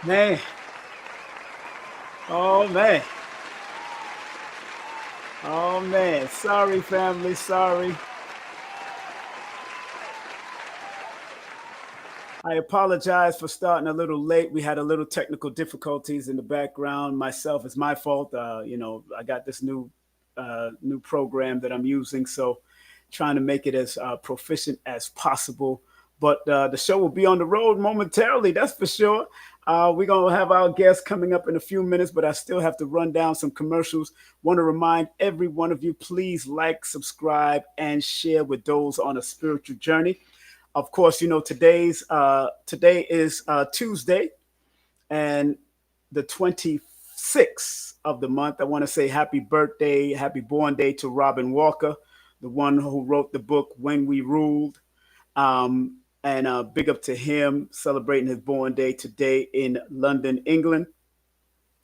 Man, oh man, oh man. Sorry, family, sorry. I apologize for starting a little late. We had a little technical difficulties in the background. Myself, it's my fault. I got this new program that I'm using, so trying to make it as proficient as possible. But the show will be on the road momentarily, that's for sure. We're going to have our guests coming up in a few minutes, but I still have to run down some commercials. Want to remind every one of you, please like, subscribe, and share with those on a spiritual journey. Of course, today is Tuesday and the 26th of the month. I want to say happy birthday, happy born day to Robin Walker, the one who wrote the book When We Ruled. And big up to him celebrating his born day today in London, England.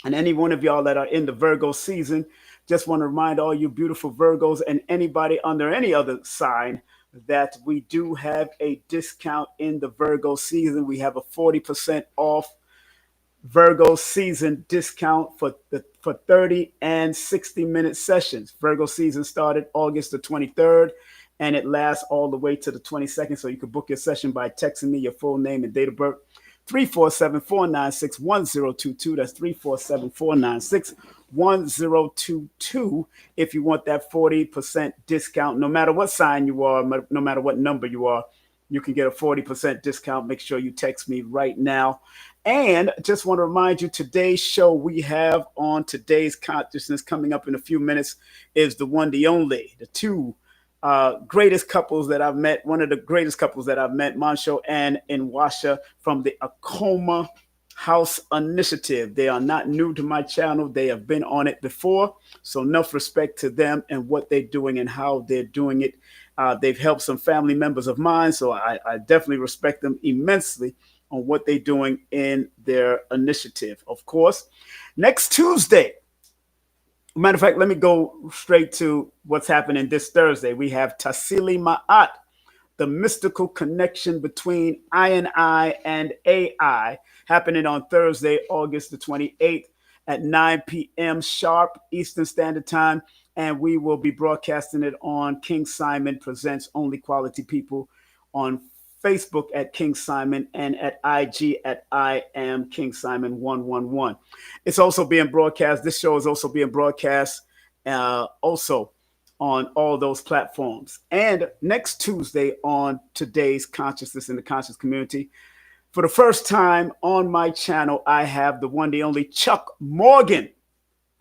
And any one of y'all that are in the Virgo season, just want to remind all you beautiful Virgos and anybody under any other sign that we do have a discount in the Virgo season. We have a 40% off Virgo season discount for 30 and 60-minute sessions. Virgo season started August the 23rd and it lasts all the way to the 22nd. So you can book your session by texting me your full name and date of birth. 347-496-1022. That's 347-496-1022 if you want that 40% discount. No matter what sign you are, no matter what number you are, you can get a 40% discount. Make sure you text me right now. And just want to remind you, today's show we have on today's consciousness coming up in a few minutes is the one, the only, the two greatest couples that I've met. One of the greatest couples that I've met, Montsho and Nwasha from the Akoma House Initiative. They are not new to my channel. They have been on it before. So enough respect to them and what they're doing and how they're doing it. They've helped some family members of mine. So I definitely respect them immensely on what they're doing in their initiative. Of course, next Tuesday, matter of fact, let me go straight to what's happening this Thursday. We have Tassili Ma'at, the mystical connection between I and AI, happening on Thursday, August the 28th at 9 p.m. sharp Eastern Standard Time. And we will be broadcasting it on King Simon Presents Only Quality People on Facebook at King Simon and at IG at I am King Simon 111. It's also being broadcast. This show is also being broadcast also on all those platforms. And next Tuesday on today's Consciousness in the Conscious Community, for the first time on my channel, I have the one, the only Chuck Morgan.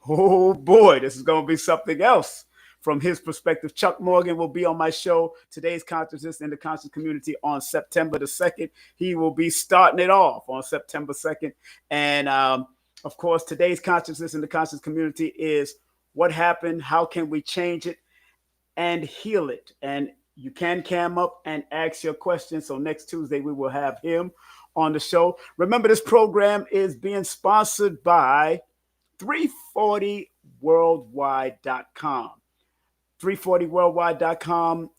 Oh boy, this is going to be something else. From his perspective, Chuck Morgan will be on my show, Today's Consciousness in the Conscious Community, on September the 2nd. He will be starting it off on September 2nd. And of course, Today's Consciousness in the Conscious Community is what happened, how can we change it and heal it. And you can cam up and ask your questions. So next Tuesday, we will have him on the show. Remember, this program is being sponsored by 340worldwide.com. 340worldwide.com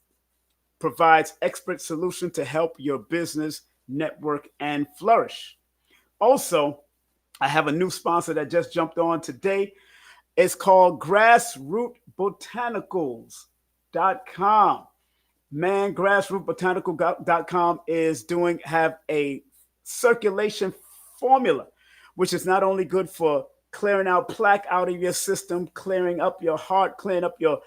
provides expert solution to help your business network and flourish. Also, I have a new sponsor that just jumped on today. It's called grassrootbotanicals.com. Man, grassrootbotanical.com is have a circulation formula, which is not only good for clearing out plaque out of your system, clearing up your heart, clearing up your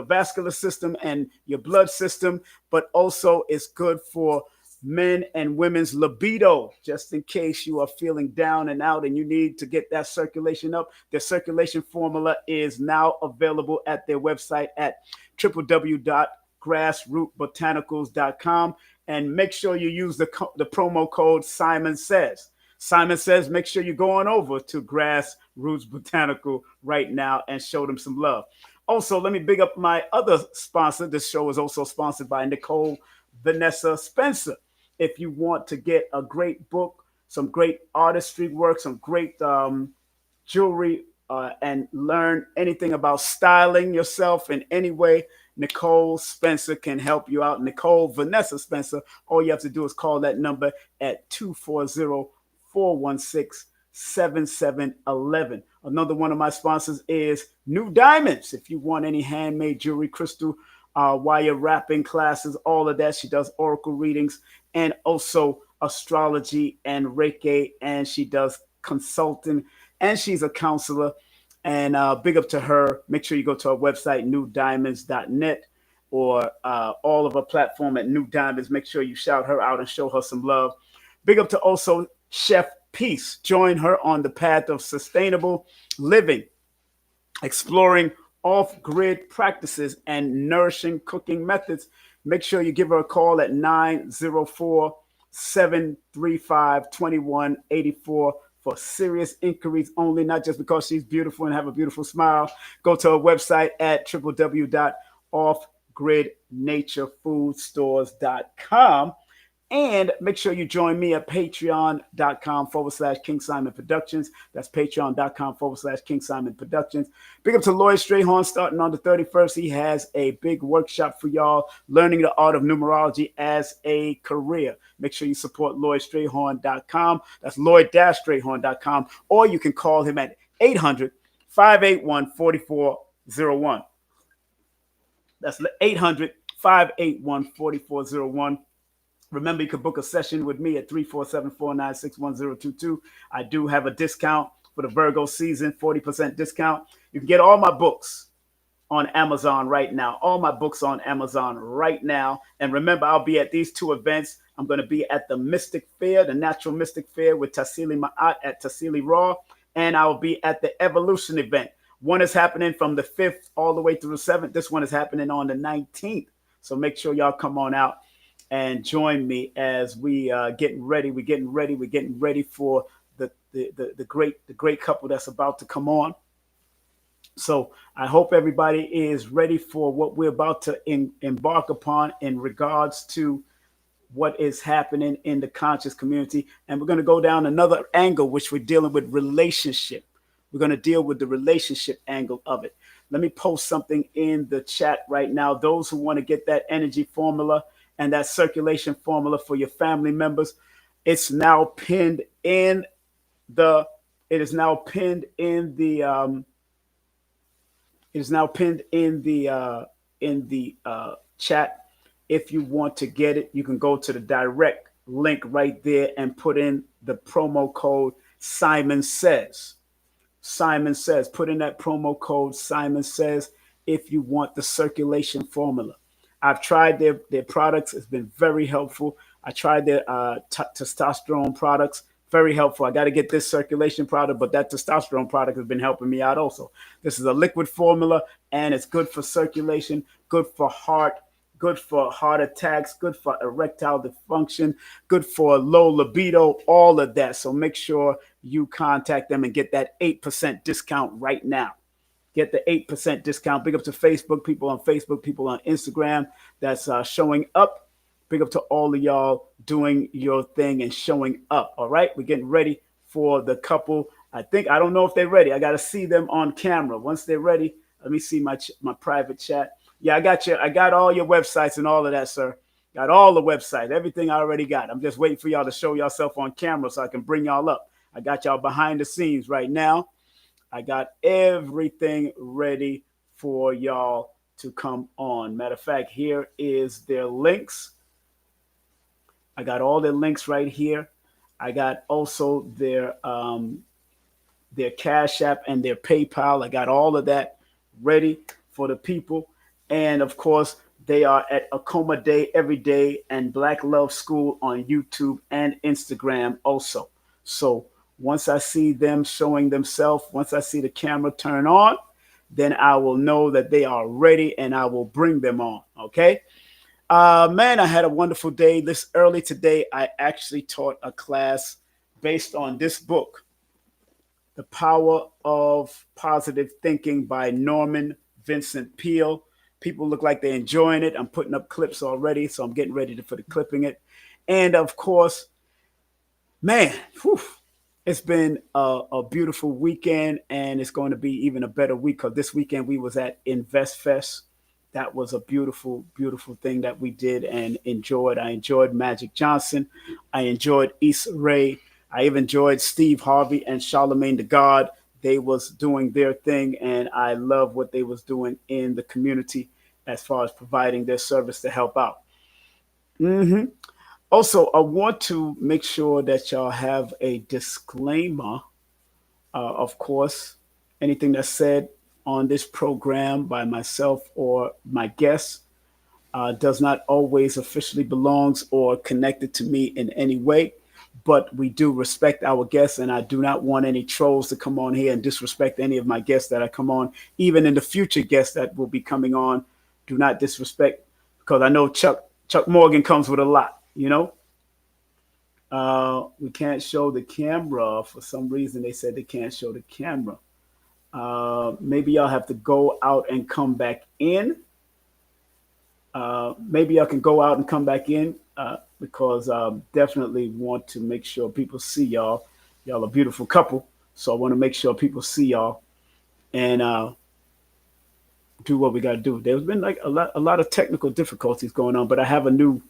vascular system and your blood system, but also it's good for men and women's libido, just in case you are feeling down and out and you need to get that circulation up. Their circulation formula is now available at their website at www.grassrootbotanicals.com. And make sure you use the promo code Simon Says. Simon Says, make sure you're going over to Grassroots Botanical right now and show them some love. Also, let me big up my other sponsor. This show is also sponsored by Nicole Vanessa Spencer. If you want to get a great book, some great artistry work, some great jewelry, and learn anything about styling yourself in any way, Nicole Spencer can help you out. Nicole Vanessa Spencer, all you have to do is call that number at 240 416-7711. Another one of my sponsors is New Diamonds. If you want any handmade jewelry, crystal, wire wrapping classes, all of that. She does oracle readings and also astrology and Reiki, and she does consulting, and she's a counselor. And big up to her. Make sure you go to our website, newdiamonds.net, or all of our platform at New Diamonds. Make sure you shout her out and show her some love. Big up to also Chef Peace. Join her on the path of sustainable living, exploring off-grid practices and nourishing cooking methods. Make sure you give her a call at 904-735-2184 for serious inquiries only, not just because she's beautiful and have a beautiful smile. Go to her website at www.offgridnaturefoodstores.com. And make sure you join me at patreon.com/King Simon Productions. That's patreon.com/King Simon Productions. Big up to Lloyd Strayhorn starting on the 31st. He has a big workshop for y'all, learning the art of numerology as a career. Make sure you support LloydStrayhorn.com. That's Lloyd-Strayhorn.com. Or you can call him at 800-581-4401. That's 800-581-4401. Remember, you can book a session with me at 347-496-1022. I do have a discount for the Virgo season, 40% discount. You can get all my books on Amazon right now. All my books on Amazon right now. And remember, I'll be at these two events. I'm going to be at the Mystic Fair, the Natural Mystic Fair with Tassili Ma'at at Tassili Raw. And I'll be at the Evolution event. One is happening from the 5th all the way through the 7th. This one is happening on the 19th. So make sure y'all come on out and join me as we getting ready. We're getting ready for the great couple that's about to come on. So I hope everybody is ready for what we're about to embark upon in regards to what is happening in the conscious community. And we're going to go down another angle, which we're dealing with relationship. We're going to deal with the relationship angle of it. Let me post something in the chat right now. Those who want to get that energy formula and that circulation formula for your family members, it's now pinned in the chat. If you want to get it, you can go to the direct link right there and put in the promo code Simon Says. Simon Says. Put in that promo code Simon Says if you want the circulation formula. I've tried their products. It's been very helpful. I tried their testosterone products. Very helpful. I got to get this circulation product, but that testosterone product has been helping me out also. This is a liquid formula, and it's good for circulation, good for heart, good for heart attacks, good for erectile dysfunction, good for low libido, all of that. So make sure you contact them and get that 8% discount right now. Get the 8% discount. Big up to Facebook, people on Facebook, people on Instagram that's showing up. Big up to all of y'all doing your thing and showing up. All right, we're getting ready for the couple. I don't know if they're ready. I got to see them on camera. Once they're ready, let me see my private chat. Yeah, I got you. I got all your websites and all of that, sir. Got all the websites, everything I already got. I'm just waiting for y'all to show yourself on camera so I can bring y'all up. I got y'all behind the scenes right now. I got everything ready for y'all to come on. Matter of fact, here is their links. I got all their links right here. I got also their Cash App and their PayPal. I got all of that ready for the people. And of course, they are at Akoma Day Every Day and Black Love School on YouTube and Instagram also. So once I see them showing themselves, once I see the camera turn on, then I will know that they are ready and I will bring them on. Okay. Man, I had a wonderful day. This early today, I actually taught a class based on this book, The Power of Positive Thinking by Norman Vincent Peale. People look like they're enjoying it. I'm putting up clips already, so I'm getting ready for the clipping it. And of course, man, it's been a beautiful weekend, and it's going to be even a better week because this weekend we was at Invest Fest. That was a beautiful, beautiful thing that we did and enjoyed. I enjoyed Magic Johnson. I enjoyed Issa Rae. I even enjoyed Steve Harvey and Charlemagne the God. They was doing their thing, and I love what they was doing in the community as far as providing their service to help out. Hmm. Also, I want to make sure that y'all have a disclaimer. Of course, anything that's said on this program by myself or my guests does not always officially belongs or connected to me in any way. But we do respect our guests, and I do not want any trolls to come on here and disrespect any of my guests that I come on. Even in the future guests that will be coming on, do not disrespect, because I know Chuck Morgan comes with a lot. We can't show the camera for some reason. They said they can't show the camera. Maybe y'all have to go out and come back in. Maybe I can go out and come back in because definitely want to make sure people see y'all. Y'all a beautiful couple, so I want to make sure people see y'all and do what we got to do. There's been like a lot of technical difficulties going on, but I have a new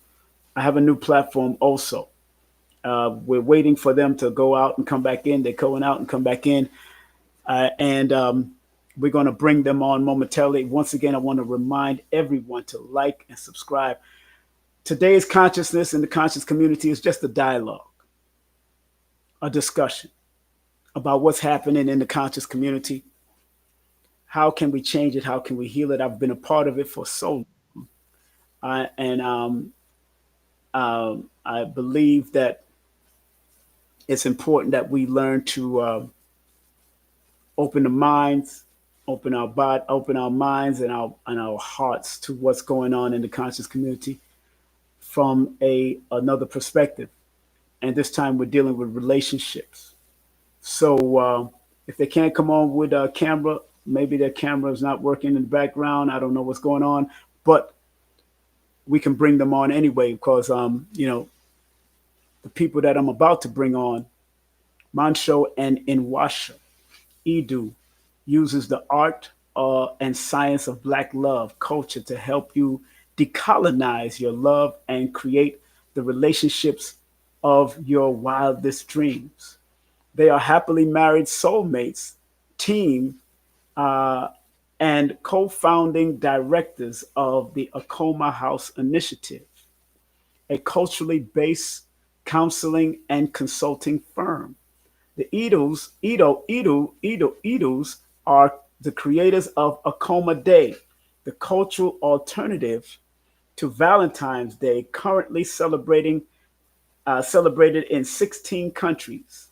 platform also. We're waiting for them to go out and come back in. They're going out and come back in, and we're going to bring them on momentarily. Once again, I want to remind everyone to like and subscribe. Today's consciousness in the conscious community is just a dialogue, a discussion about what's happening in the conscious community. How can we change it? How can we heal it? I've been a part of it for so long. I believe that it's important that we learn to open the minds, open our body, open our minds and our hearts to what's going on in the conscious community from another perspective. And this time we're dealing with relationships. So if they can't come on with a camera, maybe their camera is not working in the background. I don't know what's going on, but we can bring them on anyway because the people that I'm about to bring on, Montsho Nwasha Edu, uses the art and science of Black love culture to help you decolonize your love and create the relationships of your wildest dreams. They are happily married soulmates, team, and co founding directors of the Akoma House Initiative, a culturally based counseling and consulting firm. The Edus are the creators of Akoma Day, the cultural alternative to Valentine's Day, currently celebrated in 16 countries.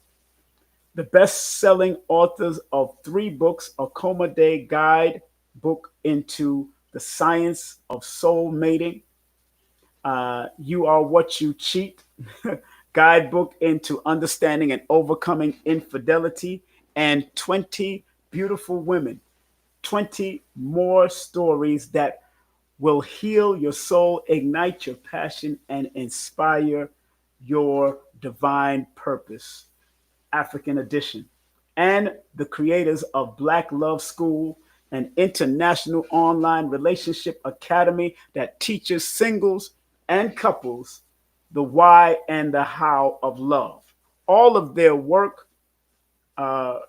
The best-selling authors of 3 books, Akoma Day Guide book into the science of soul mating, You Are What You Cheat guidebook into understanding and overcoming infidelity, and 20 beautiful women, 20 more stories that will heal your soul, ignite your passion, and inspire your divine purpose. African edition. And the creators of Black Love School, an international online relationship academy that teaches singles and couples the why and the how of love. All of their work uh,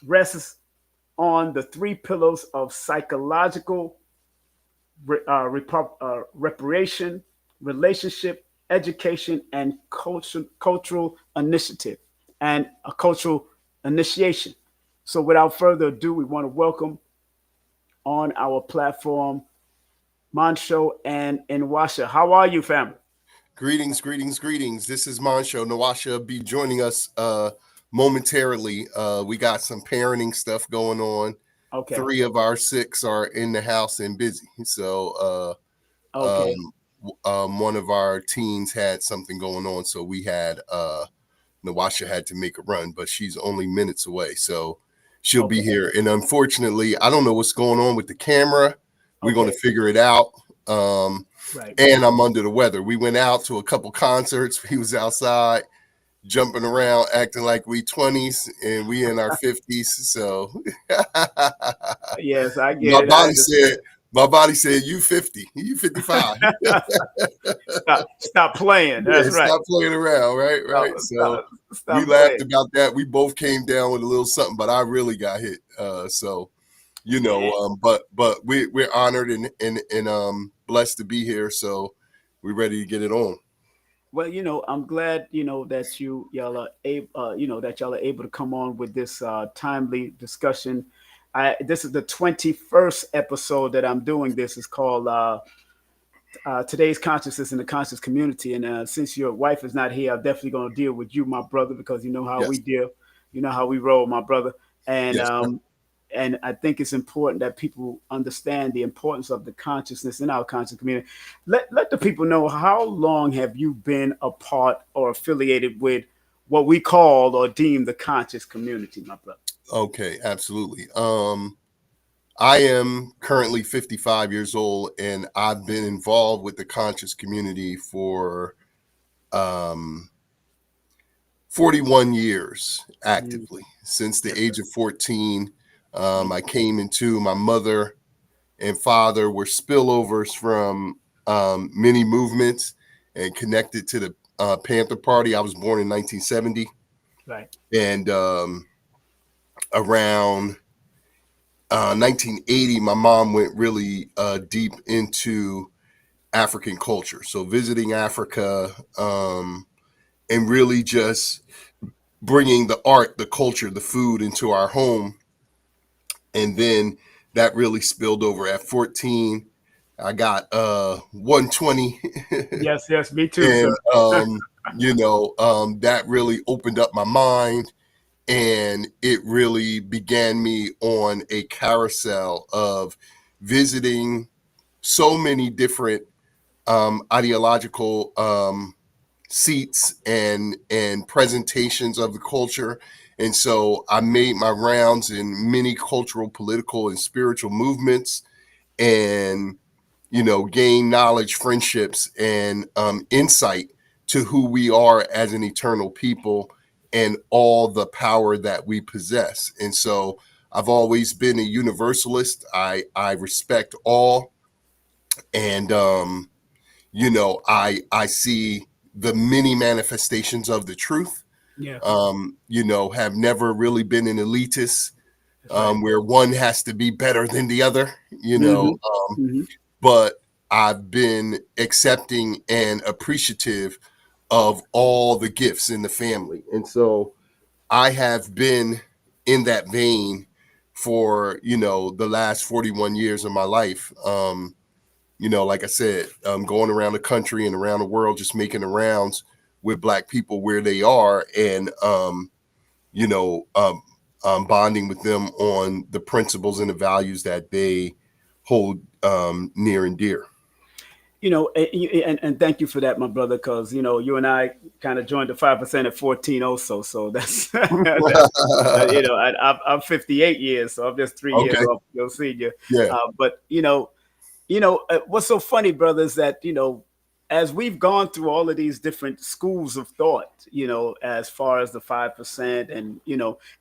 rests on the 3 pillars of psychological reparation, relationship, education, and cultural initiative and a cultural initiation. So, without further ado, we want to welcome on our platform Montsho and Nwasha. How are you, family? Greetings, greetings, greetings. This is Montsho Nwasha. Be joining us momentarily. We got some parenting stuff going on. Okay. 3 of our 6 are in the house and busy. So Okay. One of our teens had something going on. So we had Nwasha had to make a run, but she's only minutes away. So she'll be here. And unfortunately, I don't know what's going on with the camera. We're going to figure it out. Right. And I'm under the weather. We went out to a couple concerts. He was outside jumping around, acting like we 20s and we in our 50s. So Yes, I get my it. body said, My body said, "You 50, you 55." Stop playing. Yeah, That's right. stop playing around, right? Stop, Right. So we stop laughed playing. about that. We both came down with a little something, but I really got hit. So Yeah. but we're honored and blessed to be here. So we're ready to get it on. Well, I'm glad, that y'all are able, that y'all are able to come on with this timely discussion. This is the 21st episode that I'm doing. This is called Today's Consciousness in the Conscious Community. And since your wife is not here, I'm definitely going to deal with you, my brother, because you know how we Yes. deal. You know how we roll, my brother. And Yes. and I think it's important that people understand the importance of the consciousness in our conscious community. Let the people know, how long have you been a part or affiliated with what we call or deem the conscious community, my brother? Okay. Absolutely. I am currently 55 years old, and I've been involved with the conscious community for um, 41 years Mm, actively. Since the yes, sir. age of 14, I came into my mother and father were spillovers from many movements and connected to the Panther Party. I was born in 1970, Right. and around 1980, my mom went really deep into African culture. So visiting Africa and really just bringing the art, the culture, the food into our home. And then that really spilled over at 14. I got 120 Yes, yes, me too, sir. and that really opened up my mind, and it really began me on a carousel of visiting so many different ideological seats and presentations of the culture. And so I made my rounds in many cultural, political, and spiritual movements, and gain knowledge, friendships, and insight to who we are as an eternal people and all the power that we possess. And so I've always been a universalist. I respect all, and I see the many manifestations of the truth. Yeah, Have never really been an elitist, that's right. where one has to be better than the other, Hmm. Hmm. but I've been accepting and appreciative of all the gifts in the family. And so I have been in that vein for, the last 41 years of my life. Like I said, going around the country and around the world, just making the rounds with Black people where they are, and you know, um, bonding with them on the principles and the values that they hold near and dear. And thank you for that, my brother, because you and I kind of joined the 5% at 14 also. So that's that's I'm 58 years, so I'm just 3 years Okay. off your senior. Yeah. But what's so funny, brother, is that as we've gone through all of these different schools of thought, as far as the 5%, and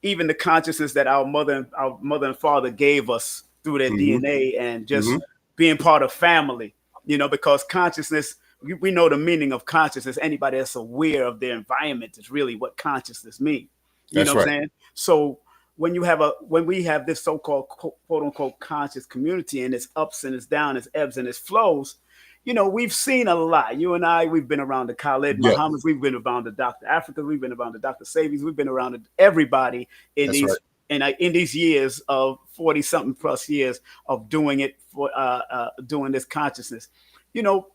even the consciousness that our mother and father gave us through their Hmm. DNA, and just Hmm. being part of family, because consciousness, we know the meaning of consciousness. Anybody that's aware of their environment is really what consciousness means. You know That's what I'm right. saying? So when we have this so-called quote unquote conscious community, and its ups and its downs, its ebbs and its flows, we've seen a lot. You and I, we've been around the Khalid Yeah. Muhammad's, we've been around the Dr. Africa, we've been around the Dr. Sabi's, we've been around everybody in That's right. these years of 40 something plus years of doing it, for doing this consciousness. You know,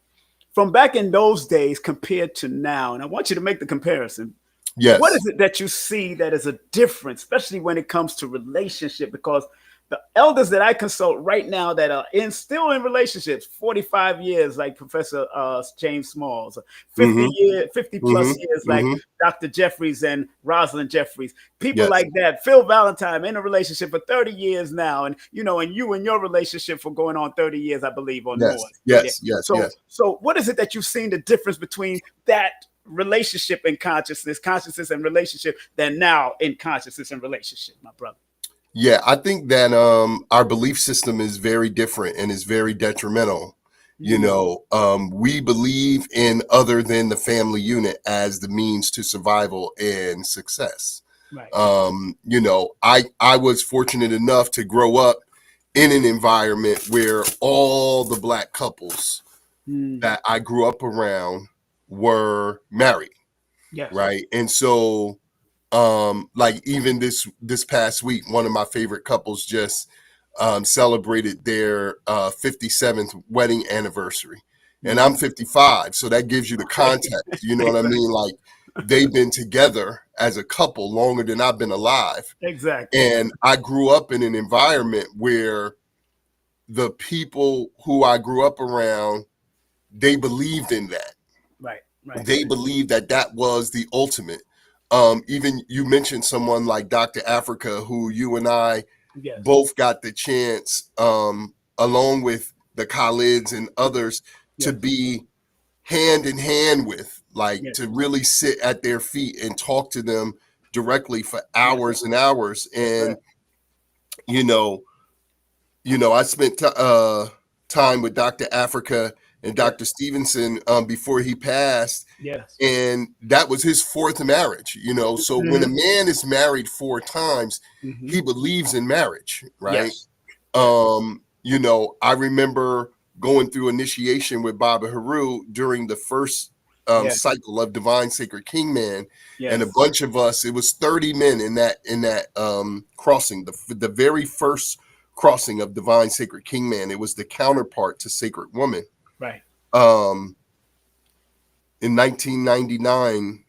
from back in those days compared to now, and I want you to make the comparison. What Yes. is it that you see that is a difference, especially when it comes to relationship? Because the elders that I consult right now that are still in relationships, 45 years, like Professor James Smalls, 50 Hmm. year, 50 Hmm. plus years, like Hmm. Dr. Jeffries and Rosalind Jeffries, people Yes. like that. Phil Valentine in a relationship for 30 years now, and you and your relationship for going on 30 years, I believe, on Yes. more. Yeah. Yes. Yes. So, Yes. so what is it that you've seen the difference between that relationship and consciousness and relationship, than now in consciousness and relationship, my brother? Yeah, I think that our belief system is very different and is very detrimental. We believe in other than the family unit as the means to survival and success. Right. I was fortunate enough to grow up in an environment where all the Black couples that I grew up around were married, Yes. right? And so like even this past week, one of my favorite couples just celebrated their 57th wedding anniversary, and I'm 55, so that gives you the context. You know what I Exactly. mean? Like they've been together as a couple longer than I've been alive, Exactly. and I grew up in an environment where the people who I grew up around, they believed in that. Right. Right. They believed that that was the ultimate. Even you mentioned someone like Dr. Africa, who you and I Yes. both got the chance, along with the Khalids and others, to Yes. be hand in hand with, like Yes. to really sit at their feet and talk to them directly for Yes. hours and hours. That's And right. you know, I spent time with Dr. Africa and Yes. Dr. Stevenson before he passed, Yes. and that was his fourth marriage. So when a Mm-hmm. man is married 4 times, Mm-hmm. he believes in marriage, right? Yes. Yes. I remember going through initiation with Baba Haru during the first Yes. cycle of Divine Sacred King Man, and a Yes. bunch of us, it was 30 men in that crossing, the very first crossing of Divine Sacred King Man. It was the counterpart to Sacred Woman. Right. um in 1999,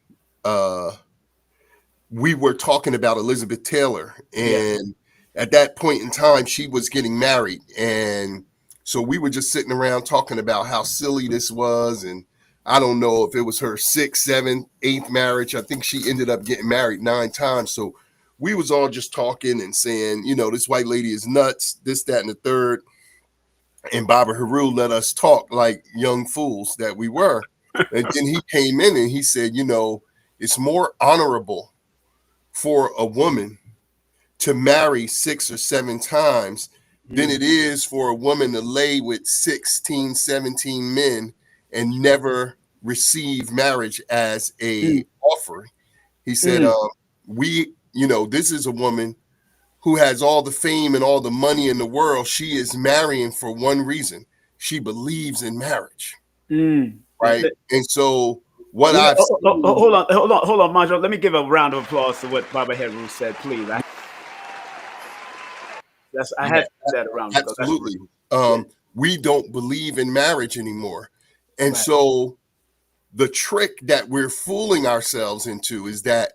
we were talking about Elizabeth Taylor, Yes. and at that point in time, she was getting married, and so we were just sitting around talking about how silly this was, and I don't know if it was her sixth, seventh, eighth marriage. I think she ended up getting married 9 times. So we was all just talking and saying, this white lady is nuts, this, that, and the third. And Baba Haru let us talk like young fools that we were. And then he came in and he said, it's more honorable for a woman to marry 6 or 7 times than Mm. it is for a woman to lay with 16, 17 men and never receive marriage as a Mm. offering. He said, Mm. this is a woman who has all the fame and all the money in the world. She is marrying for one reason. She believes in marriage, Mm. right? And so what I've seen, Hold on, Montsho. Let me give a round of applause to what Baba Heru said, please. I yeah, had to do that around because that's absolutely. yeah. We don't believe in marriage anymore. And Right. so the trick that we're fooling ourselves into is that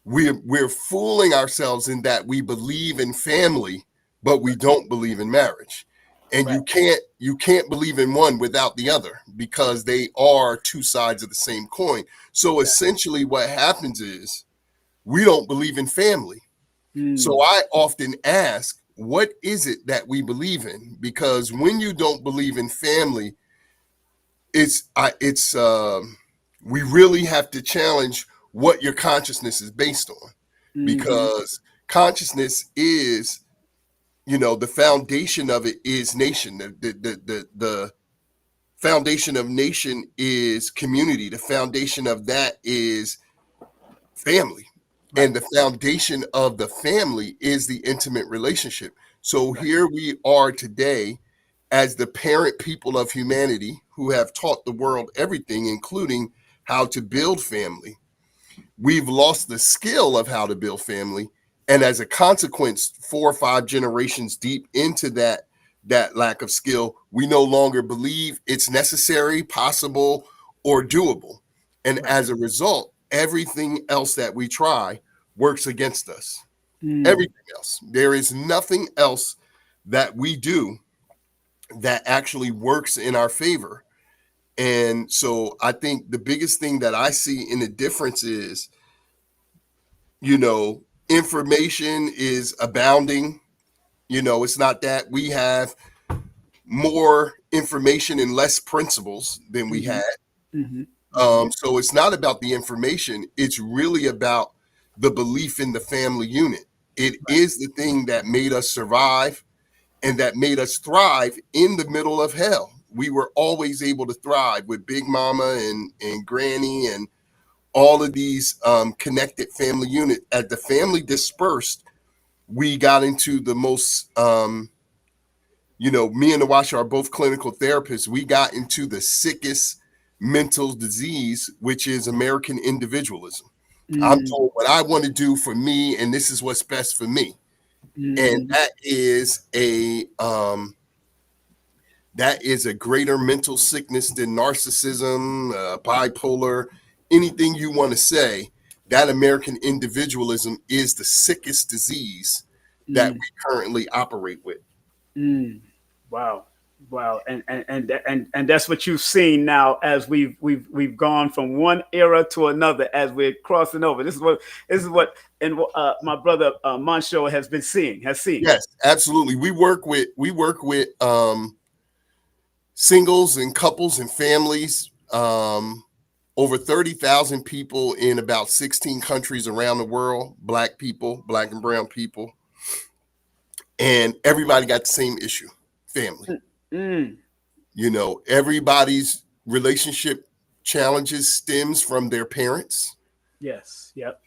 we're fooling ourselves in that we believe in family, but we don't believe in marriage. And Right. you can't believe in one without the other, because they are two sides of the same coin. So Exactly. essentially what happens is we don't believe in family. So Mm. I often ask, what is it that we believe in? Because when you don't believe in family, we really have to challenge what your consciousness is based on, Mm-hmm. because consciousness is, the foundation of it is nation. The foundation of nation is community. The foundation of that is family. Right. And the foundation of the family is the intimate relationship. So Right. here we are today as the parent people of humanity who have taught the world everything, including how to build family. We've lost the skill of how to build family. And as a consequence, 4 or 5 generations deep into that lack of skill, we no longer believe it's necessary, possible, or doable. And Right. as a result, everything else that we try works against us. Mm. Everything else. There is nothing else that we do that actually works in our favor. And so I think the biggest thing that I see in the difference is, you know, information is abounding. It's not that we have more information and less principles than we Mm-hmm. had. Mm-hmm. Mm-hmm. So it's not about the information. It's really about the belief in the family unit. It is the thing that made us survive and that made us thrive in the middle of hell. We were always able to thrive with Big Mama and Granny and all of these connected family unit. As the family dispersed, we got into the most, me and Nwasha are both clinical therapists. We got into the sickest mental disease, which is American individualism. I'm told what I want to do for me, and this is what's best for me. And that is a greater mental sickness than narcissism, bipolar, anything you want to say. That American individualism is the sickest disease that we currently operate with. Wow, and that's what you've seen now as we've gone from one era to another as we're crossing over. This is what and my brother Montsho has seen. Yes, absolutely. We work with singles and couples and families. Over 30,000 people in about 16 countries around the world. Black people, black and brown people, and everybody got the same issue: family. Everybody's relationship challenges stems from their parents. Yes. Yep.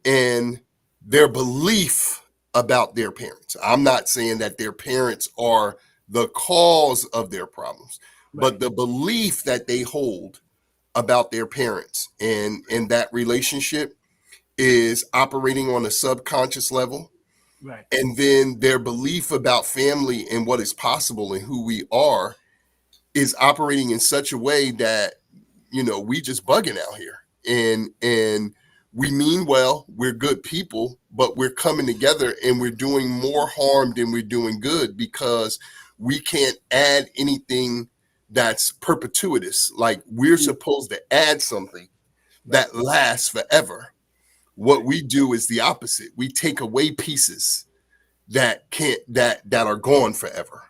And their belief about their parents. I'm not saying that their parents are the cause of their problems, but the belief that they hold about their parents and that relationship is operating on a subconscious level. Right. And then their belief about family and what is possible and who we are is operating in such a way that, we just bugging out here. And we mean well, we're good people, but we're coming together and we're doing more harm than we're doing good because we can't add anything that's perpetuitous. Like we're supposed to add something that lasts forever. What we do is the opposite. We take away pieces that are gone forever.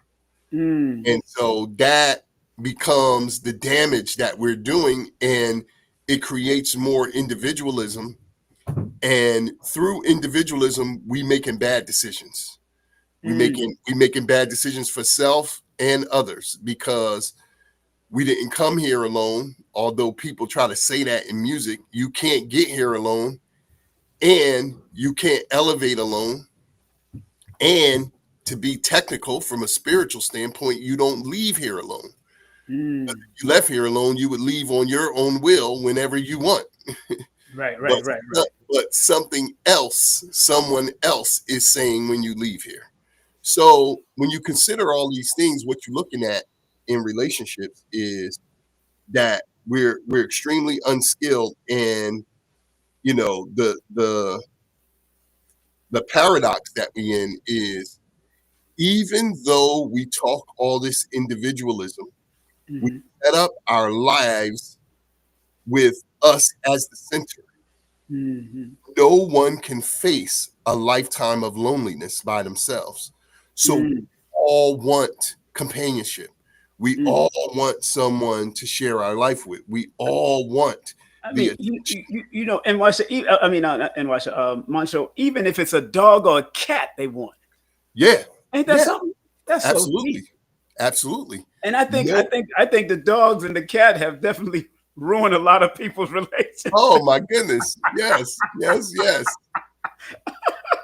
And so that becomes the damage that we're doing, and it creates more individualism. And through individualism, we making bad decisions. We making bad decisions for self and others because we didn't come here alone. Although people try to say that in music, you can't get here alone, and you can't elevate alone. And to be technical from a spiritual standpoint, you don't leave here alone. If you left here alone, you would leave on your own will whenever you want. Right. But something else, someone else is saying when you leave here. So when you consider all these things, what you're looking at in relationships is that we're extremely unskilled, and the paradox that we're in is, even though we talk all this individualism, we set up our lives with us as the center. No one can face a lifetime of loneliness by themselves. So we all want companionship. We all want someone to share our life with. We all want Montsho, even if it's a dog or a cat they want. Yeah. Ain't that something? That's absolutely. So deep. Absolutely. And I think the dogs and the cat have definitely ruined a lot of people's relationships. Oh my goodness. Yes.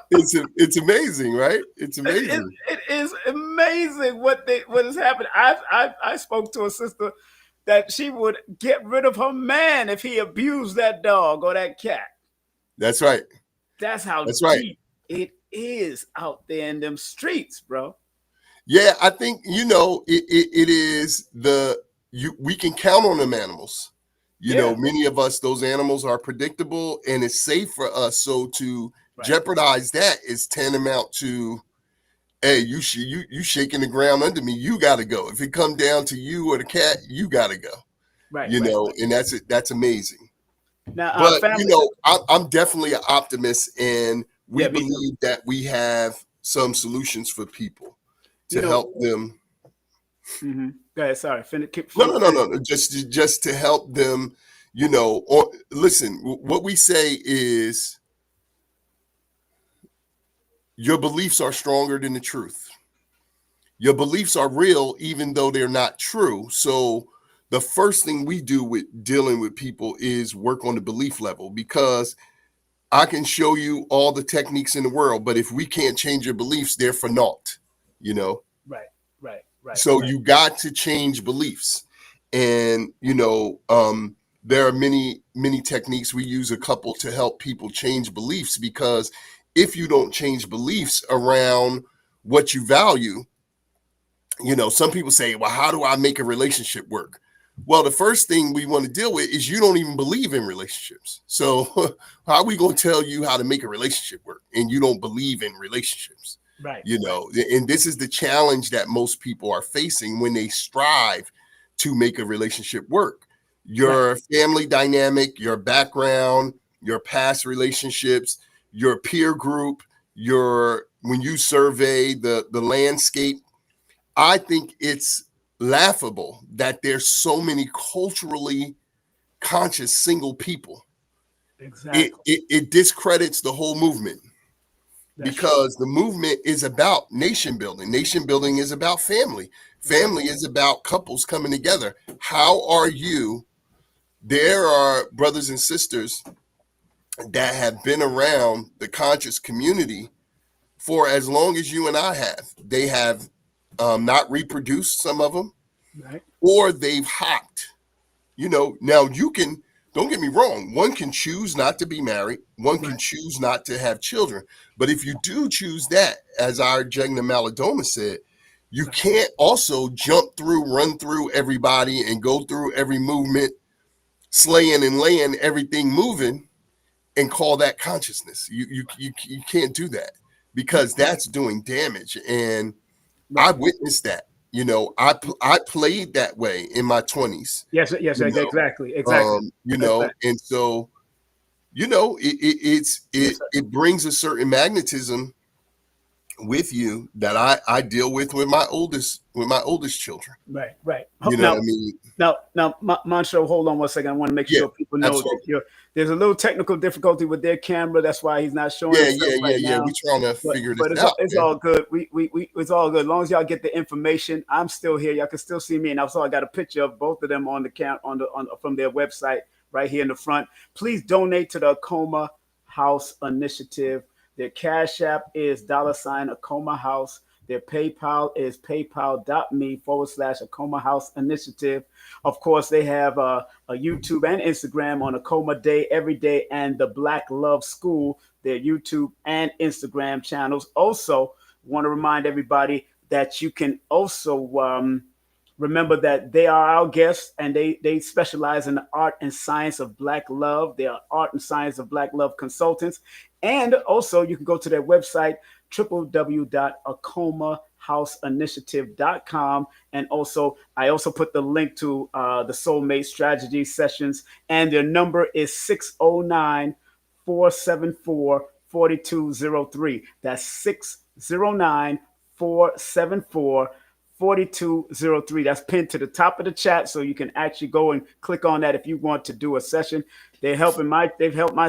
It's amazing, right? It's amazing. It is amazing what has happened. I spoke to a sister that she would get rid of her man if he abused that dog or that cat. That's right. That's how That's deep right. it is out there in them streets, bro. Yeah, I think it is we can count on them animals. Many of us, those animals are predictable and it's safe for us. So to jeopardize that is tantamount to, hey, you shaking the ground under me, you got to go. If it come down to you or the cat, you got to go. Right. And that's it. That's amazing. Now, but I'm definitely an optimist, and we believe that we have some solutions for people to help them. Go ahead. Sorry. No. Just to help them. Listen. What we say is, your beliefs are stronger than the truth. Your beliefs are real, even though they're not true. So the first thing we do with dealing with people is work on the belief level, because I can show you all the techniques in the world, but if we can't change your beliefs, they're for naught, you know? Right, right, right, So right, you got to change beliefs. And, there are many techniques. We use a couple to help people change beliefs, because if you don't change beliefs around what you value, some people say, well, how do I make a relationship work? Well, the first thing we want to deal with is you don't even believe in relationships. So how are we going to tell you how to make a relationship work and you don't believe in relationships? right, And this is the challenge that most people are facing when they strive to make a relationship work. right, Your family dynamic, your background, your past relationships, your peer group, when you survey the landscape, I think it's laughable that there's so many culturally conscious single people. It, exactly. it it discredits the whole movement, That's true. because the movement is about nation building. Nation building is about family. Yep. Family is about couples coming together. How are you? There are brothers and sisters that have been around the conscious community for as long as you and I have. They have not reproduced, some of them, Right, or they've hopped. Now you can, don't get me wrong, one can choose not to be married, one can right, choose not to have children. But if you do choose that, as our Jegna Maladoma said, you right, can't also jump through, run through everybody and go through every movement, slaying and laying everything moving, and call that consciousness. You can't do that, because that's doing damage. And I right. witnessed that. I played that way in my 20s. Yes, yes, You know, exactly, exactly. Exactly. and so Yes, sir. it brings a certain magnetism with you that I deal with my oldest children. Right, right. You know what I mean? Now, Montsho, hold on one second. I want to make Yeah, sure people know that absolutely. there's a little technical difficulty with their camera. That's why he's not showing Yeah, himself yeah, yeah, right yeah. We now. trying to But figure but this out, it's man. all good. We it's all good. As long as y'all get the information, I'm still here. Y'all can still see me, and also I got a picture of both of them on the count on from their website right here in the front. Please donate to the Akoma House Initiative. Their Cash App is $ Akoma House. Their PayPal is paypal.me/Akoma House Initiative. Of course, they have a YouTube and Instagram on Akoma Day Every Day and the Black Love School, their YouTube and Instagram channels. Also, want to remind everybody that you can also remember that they are our guests, and they specialize in the art and science of Black love. They are art and science of Black love consultants. And also, you can go to their website, www.akomahouseinitiative.com. And also, I also put the link to the Soulmate Strategy sessions, and their number is 609-474-4203. That's 609-474-4203. That's pinned to the top of the chat, so you can actually go and click on that if you want to do a session. They've helped my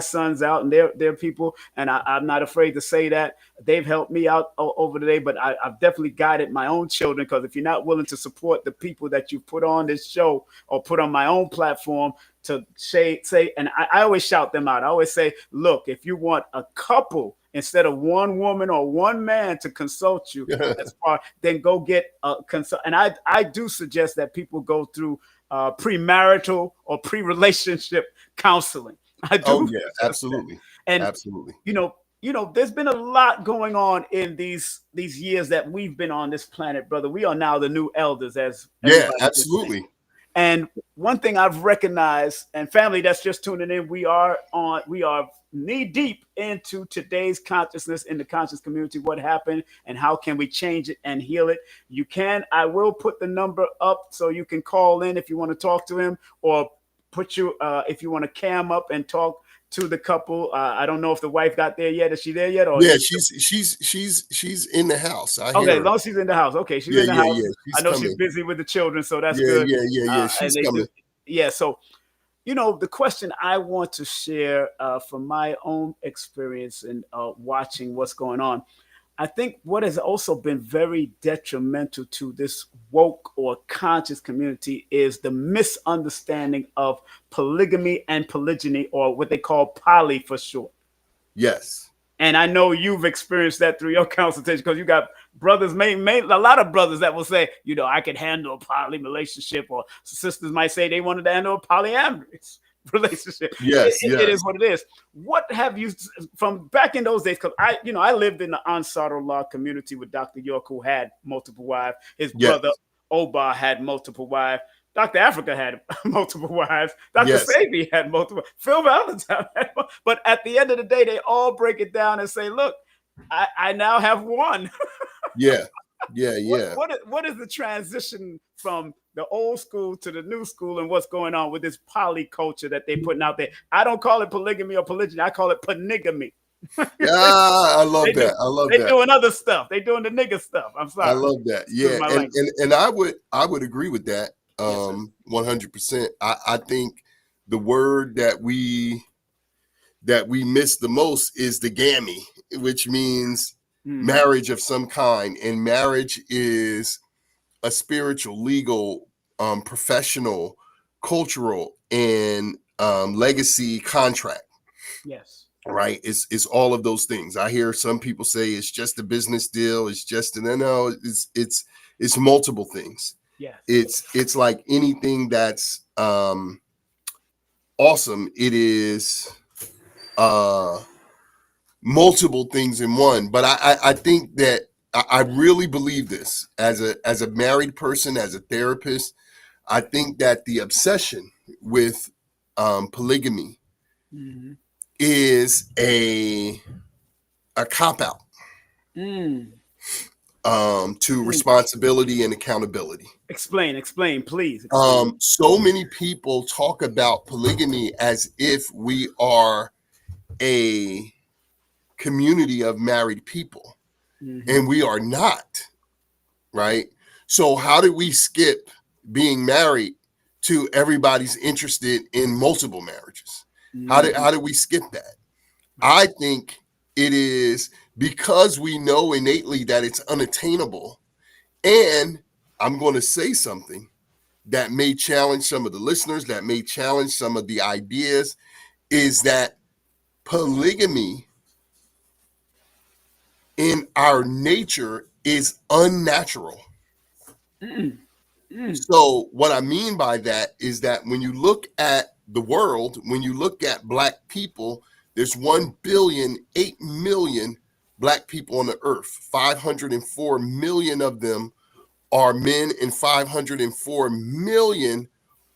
sons out, and they're people, and I'm not afraid to say that they've helped me out over the day. But I've definitely guided my own children, because if you're not willing to support the people that you put on this show or put on my own platform to say, and I always shout them out. I always say, look, if you want a couple instead of one woman or one man to consult you, as far, then go get a consult. And I do suggest that people go through premarital or pre-relationship counseling. I Oh do yeah, suggest that. absolutely, And absolutely. there's been a lot going on in these years that we've been on this planet, brother. We are now the new elders, as Yeah, everybody would say. absolutely. And one thing I've recognized, and family that's just tuning in, we are knee deep into today's consciousness in the conscious community. What happened and how can we change it and heal it? I will put the number up so you can call in if you want to talk to him, or if you want to cam up and talk to the couple. I don't know if the wife got there yet. Is she there yet? Or Yeah, she's in the house. I hear okay, as her. long as she's in the house. Okay, she's Yeah, in the yeah, house. yeah. I She's know she's coming. busy with the children, so that's Yeah, good. yeah, yeah, yeah. And She's they coming. just, yeah. So the question I want to share from my own experience and watching what's going on. I think what has also been very detrimental to this woke or conscious community is the misunderstanding of polygamy and polygyny, or what they call poly for short. Yes. And I know you've experienced that through your consultation, because you got brothers, a lot of brothers that will say, I could handle a poly relationship, or sisters might say they wanted to handle a polyamorous relationship. Yes. It Yes. is what it is. What have you, from back in those days? Because I lived in the Ansar law community with Dr. York, who had multiple wives. His Yes. brother Oba had multiple wives. Dr. Africa had multiple wives. Dr. Yes. Sabi had multiple. Phil Valentine had multiple. But at the end of the day, they all break it down and say, look, I now have one. Yeah. Yeah. Yeah. What is the transition from the old school to the new school, and what's going on with this poly culture that they're putting out there? I don't call it polygamy or polygyny. I call it panigamy. Yeah, I love They that. I love they that. doing other stuff. They doing the nigga stuff. I'm I sorry. love that. Excuse Yeah, my and language. and I would agree with that. Yes, sir. 100%. I think the word that we miss the most is the gammy, which means marriage of some kind. And marriage is a spiritual, legal, professional, cultural, and legacy contract. Yes. Right? It's all of those things. I hear some people say it's just a business deal. It's just no. It's multiple things. Yes. It's like anything that's awesome. It is multiple things in one. But I think that I really believe this as a married person, as a therapist. I think that the obsession with polygamy is a cop out to responsibility and accountability. Explain, please. Explain. So many people talk about polygamy as if we are a community of married people, and we are not, right? So how do we skip being married to everybody's interested in multiple marriages? How do we skip that? I think it is because we know innately that it's unattainable. And I'm going to say something that may challenge some of the listeners, that may challenge some of the ideas, is that polygamy in our nature is unnatural. So what I mean by that is that when you look at the world, when you look at Black people, there's 1,000,000,008,000,000 Black people on the earth. 504 million of them are men, and 504 million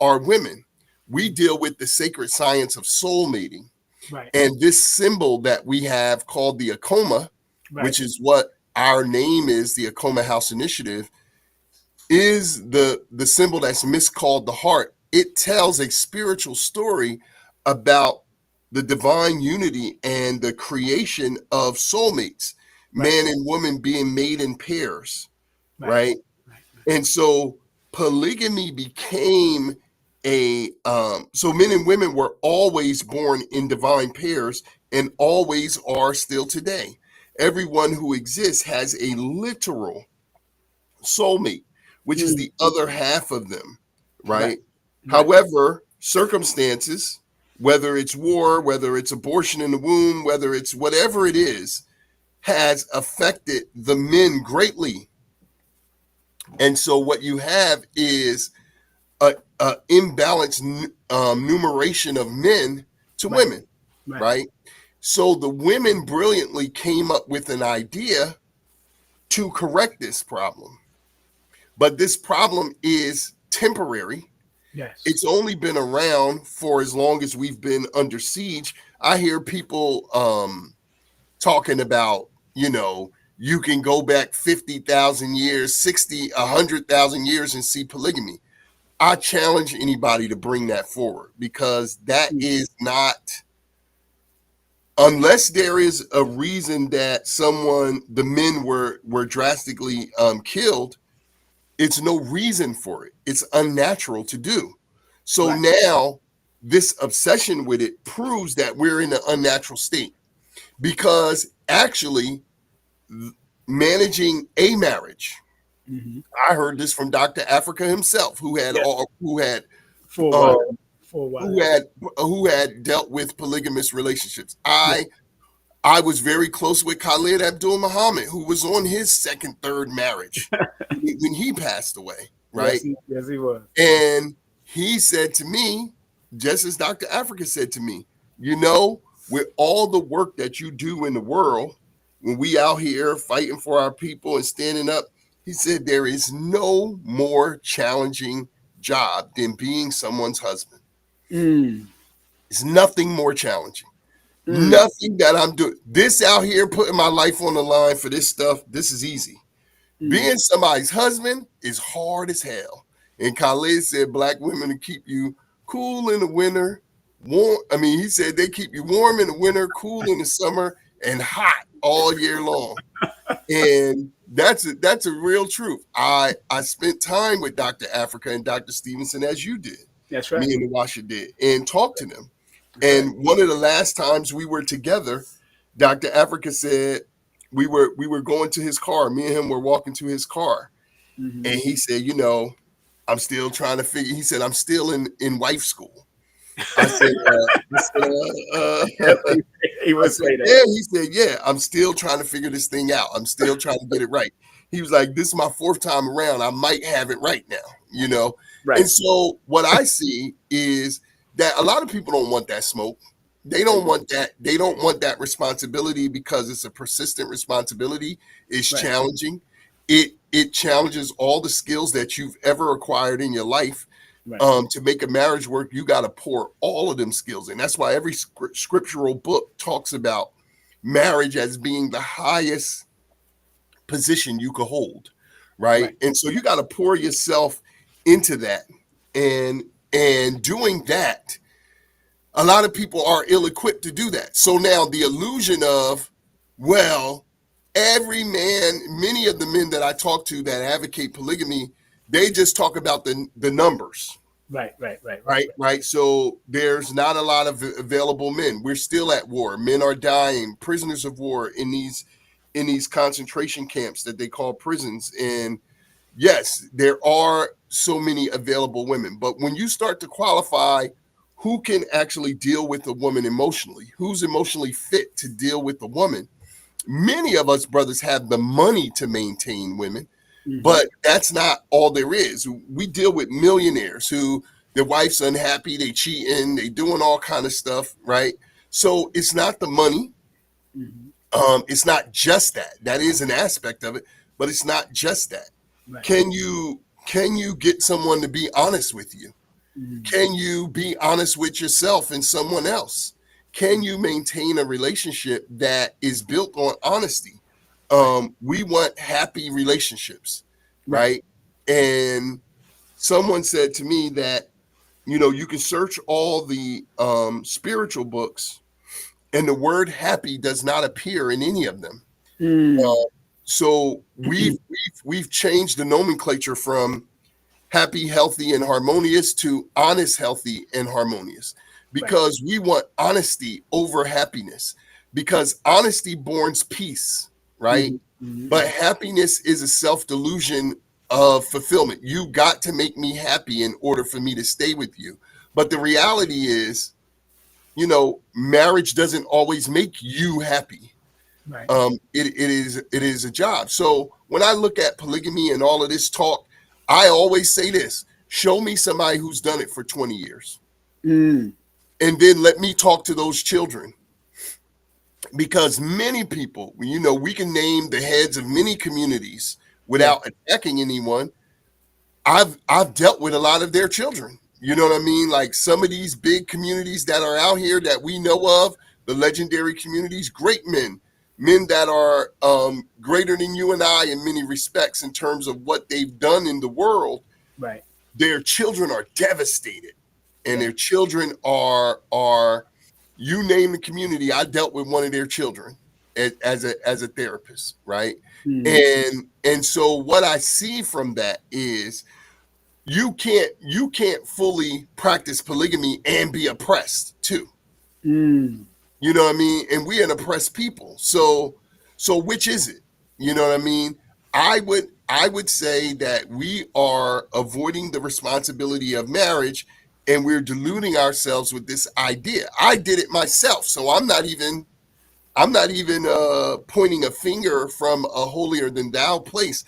are women. We deal with the sacred science of soulmating. Right. And this symbol that we have called the Akoma, which is what our name is, the Akoma House Initiative, is the symbol that's miscalled the heart. It tells a spiritual story about the divine unity and the creation of soulmates, man and woman being made in pairs, right? And so polygamy became so men and women were always born in divine pairs and always are still today. Everyone who exists has a literal soulmate, which is the other half of them, right? However, circumstances, whether it's war, whether it's abortion in the womb, whether it's whatever it is, has affected the men greatly. And so what you have is a imbalanced numeration of men to women, right? So the women brilliantly came up with an idea to correct this problem. But this problem is temporary. Yes. It's only been around for as long as we've been under siege. I hear people talking about, you can go back 50,000 years, 60, 100,000 years and see polygamy. I challenge anybody to bring that forward, because that is not, unless there is a reason that the men were drastically killed, it's no reason for it. It's unnatural to do. So now this obsession with it proves that we're in an unnatural state, because actually managing a marriage. Mm-hmm. I heard this from Dr. Africa himself, who had Yeah. Four uh, wives. Four who wives. had who had dealt with polygamous relationships. I was very close with Khalid Abdul Muhammad, who was on his second, third marriage when he passed away, right? Yes, he was. And he said to me, just as Dr. Africa said to me, you know, with all the work that you do in the world, when we out here fighting for our people and standing up, he said there is no more challenging job than being someone's husband. Mm. It's nothing more challenging. Mm. Nothing that I'm doing. This out here, putting my life on the line for this stuff, this is easy. Mm. Being somebody's husband is hard as hell. And Khalid said black women to keep you cool in the winter, warm. I mean, he said they keep you warm in the winter, cool in the summer, and hot all year long. And that's a real truth. I spent time with Dr. Africa and Dr. Stevenson, as you did. That's right. Me and Nwasha did, and talked to them. That's And right. one of the last times we were together, Dr. Africa said we were going to his car. Me and him were walking to his car. Mm-hmm. And he said, you know, I'm still trying to figure. He said, I'm still in wife school. I said, Yes, he would say that. yeah. He said, yeah, I'm still trying to figure this thing out. I'm still trying to get it right. He was like, this is my fourth time around. I might have it right now, you know? Right. And so what I see is that a lot of people don't want that smoke. They don't want that. They don't want that responsibility because it's a persistent responsibility. It's Right. challenging. It challenges all the skills that you've ever acquired in your life. Right. To make a marriage work, you got to pour all of them skills in. That's why every scriptural book talks about marriage as being the highest position you could hold, right? And so you got to pour yourself into that, and doing that, a lot of people are ill-equipped to do that. So now the illusion of, well, every man, many of the men that I talk to that advocate polygamy, they just talk about the numbers. Right. So there's not a lot of available men. We're still at war. Men are dying, prisoners of war in these concentration camps that they call prisons. And yes, there are so many available women. But when you start to qualify who can actually deal with a woman emotionally, who's emotionally fit to deal with a woman, many of us brothers have the money to maintain women. Mm-hmm. But that's not all there is. We deal with millionaires who their wife's unhappy, they cheating, they doing all kind of stuff, right? So it's not the money. Mm-hmm. It's not just that. That is an aspect of it, but it's not just that. Right. Can you get someone to be honest with you? Mm-hmm. Can you be honest with yourself and someone else? Can you maintain a relationship that is built on honesty? We want happy relationships, right? And someone said to me that, you know, you can search all the spiritual books and the word happy does not appear in any of them. Mm. So we've changed the nomenclature from happy, healthy, and harmonious to honest, healthy, and harmonious, because we want honesty over happiness, because honesty borns peace, right? Mm-hmm. But happiness is a self-delusion of fulfillment. You got to make me happy in order for me to stay with you. But the reality is, you know, marriage doesn't always make you happy. Right. It is a job. So when I look at polygamy and all of this talk, I always say this: show me somebody who's done it for 20 years. Mm. And then let me talk to those children. Because many people, you know, we can name the heads of many communities without attacking anyone. I've dealt with a lot of their children. You know what I mean? Like some of these big communities that are out here that we know of, the legendary communities, great men that are greater than you and I in many respects in terms of what they've done in the world. Right. Their children are devastated, and their children are you name the community. I dealt with one of their children as a therapist, right? Mm. And so what I see from that is you can't fully practice polygamy and be oppressed too. Mm. You know what I mean? And we're an oppressed people. So which is it? You know what I mean? I would say that we are avoiding the responsibility of marriage, and we're deluding ourselves with this idea. I did it myself, so I'm not even pointing a finger from a holier than thou place.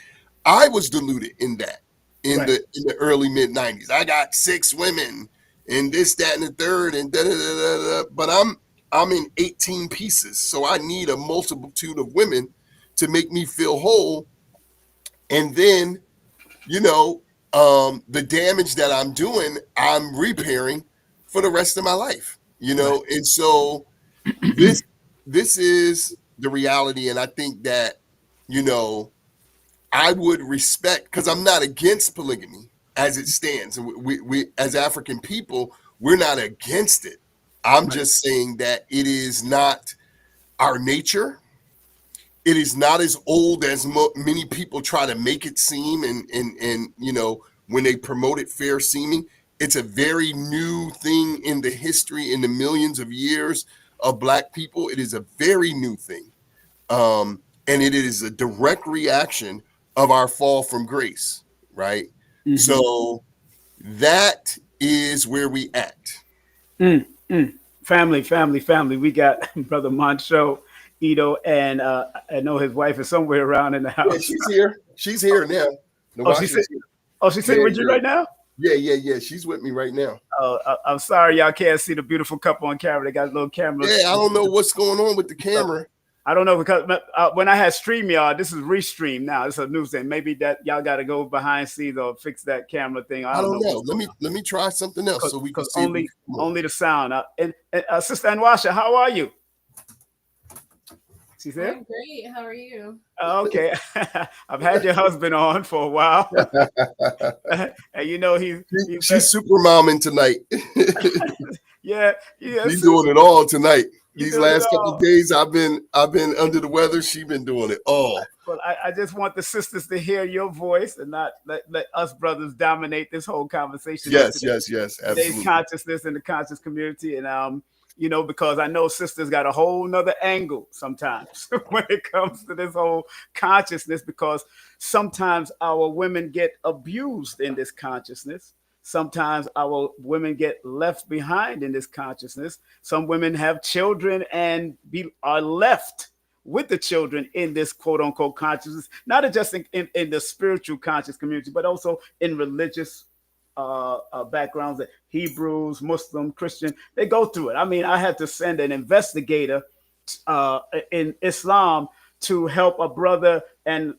I was deluded in that in Right. the early mid 90s. I got 6 women and this, that, and the third, and da da da da. But I'm in 18 pieces, so I need a multitude of women to make me feel whole. And then, you know, the damage that I'm doing, I'm repairing for the rest of my life. Right. And so this this is the reality, and I think that you know I would respect, because I'm not against polygamy as it stands, and we as African people, we're not against it. I'm Right. just saying that it is not our nature. It is not as old as many people try to make it seem, and when they promote it fair seeming. It's a very new thing in the history, in the millions of years of Black people. It is a very new thing, and it is a direct reaction of our fall from grace, right? Mm-hmm. So that is where we at. Mm, mm. Family, family, family. We got Brother Montsho Edu, and I know his wife is somewhere around in the Yeah, house. she's here. She's here now. Oh, she's Nawasha's here. sitting Yeah, with you yeah. right now. Yeah. She's with me right now. I'm sorry y'all can't see the beautiful couple on camera. They got a little camera. Yeah, I don't know what's going on with the camera. I don't know, because when I had StreamYard, this is Restream now. It's a new thing. Maybe that y'all got to go behind scenes or fix that camera thing. I I don't don't know know. what's Let me try something else so we can because see if we can come on. only the sound. And Sister Nwasha, how are you? She's there. I'm great. How are you? Okay, I've had your husband on for a while, and you know he's She's super momming tonight. yeah, yeah. She's doing it all tonight. You These doing it last couple of all. days, I've been under the weather. She's been doing it all. But I just want the sisters to hear your voice and not let us brothers dominate this whole conversation on Yes, yes, yes, today's absolutely. consciousness and the conscious community. And because I know sisters got a whole nother angle sometimes when it comes to this whole consciousness, because sometimes our women get abused in this consciousness. Sometimes our women get left behind in this consciousness. Some women have children and are left with the children in this quote unquote consciousness, not just in the spiritual conscious community, but also in religious backgrounds, that Hebrews, Muslim, Christian, they go through it. I mean, I had to send an investigator in Islam to help a brother and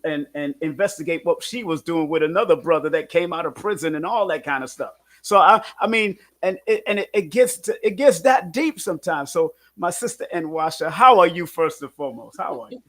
investigate what she was doing with another brother that came out of prison and all that kind of stuff. So I mean, and it gets that deep sometimes. So my sister Nwasha, how are you first and foremost? How are you?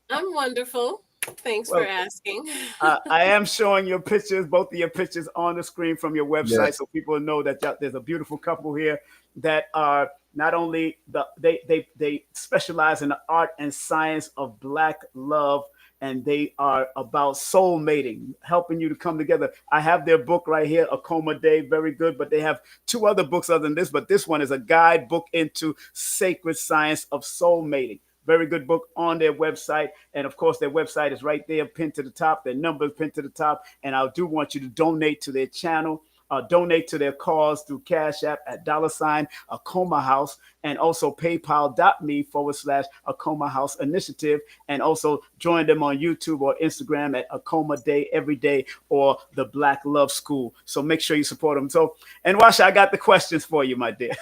I'm wonderful. Thanks for Well, asking. I am showing your pictures, both of your pictures on the screen from your website, Yes. so people know that there's a beautiful couple here that are not only they specialize in the art and science of Black love, and they are about soul mating, helping you to come together. I have their book right here, Akoma Day, very good. But they have two other books other than this, but this one is a guidebook into sacred science of soul mating. Very good book on their website. And of course, their website is right there, pinned to the top. Their number is pinned to the top. And I do want you to donate to their channel, donate to their cause through Cash App at $ Akoma House, and also paypal.me/Akoma House Initiative. And also join them on YouTube or Instagram at Akoma Day Every Day or the Black Love School. So make sure you support them. So, and Washa, I got the questions for you, my dear.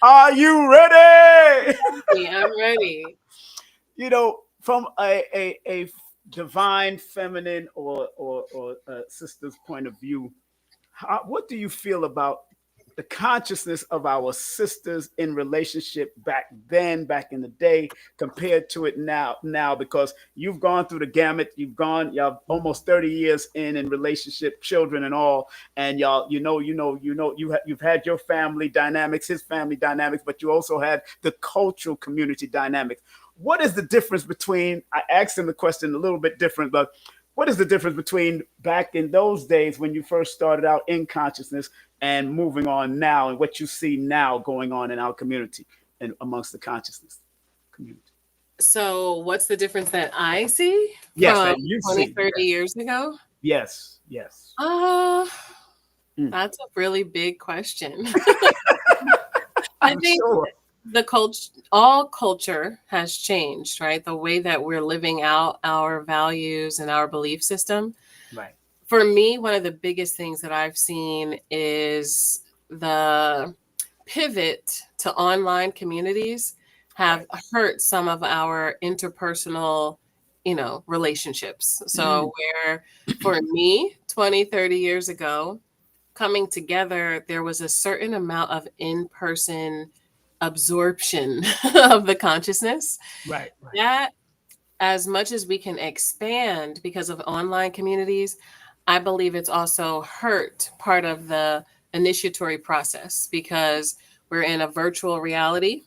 Are you ready? Yeah, I'm ready. From a divine feminine or sister's point of view, what do you feel about the consciousness of our sisters in relationship back then, back in the day, compared to it now? Because you've gone through the gamut. Y'all almost 30 years in relationship, children and all, and y'all, you've had your family dynamics, his family dynamics, but you also had the cultural community dynamics. What is the difference between? I asked him the question a little bit different, but what is the difference between back in those days when you first started out in consciousness and moving on now, and what you see now going on in our community and amongst the consciousness community? So what's the difference that I see Yes, from that you 20, see. 30 years ago? Yes, yes. Uh, Mm. that's a really big question. I I'm think sure. all culture has changed, right? The way that we're living out our values and our belief system. Right. For me, one of the biggest things that I've seen is the pivot to online communities have hurt some of our interpersonal, relationships. So where for me, 20, 30 years ago, coming together, there was a certain amount of in-person absorption of the consciousness Right. Right. that as much as we can expand because of online communities, I believe it's also hurt part of the initiatory process because we're in a virtual reality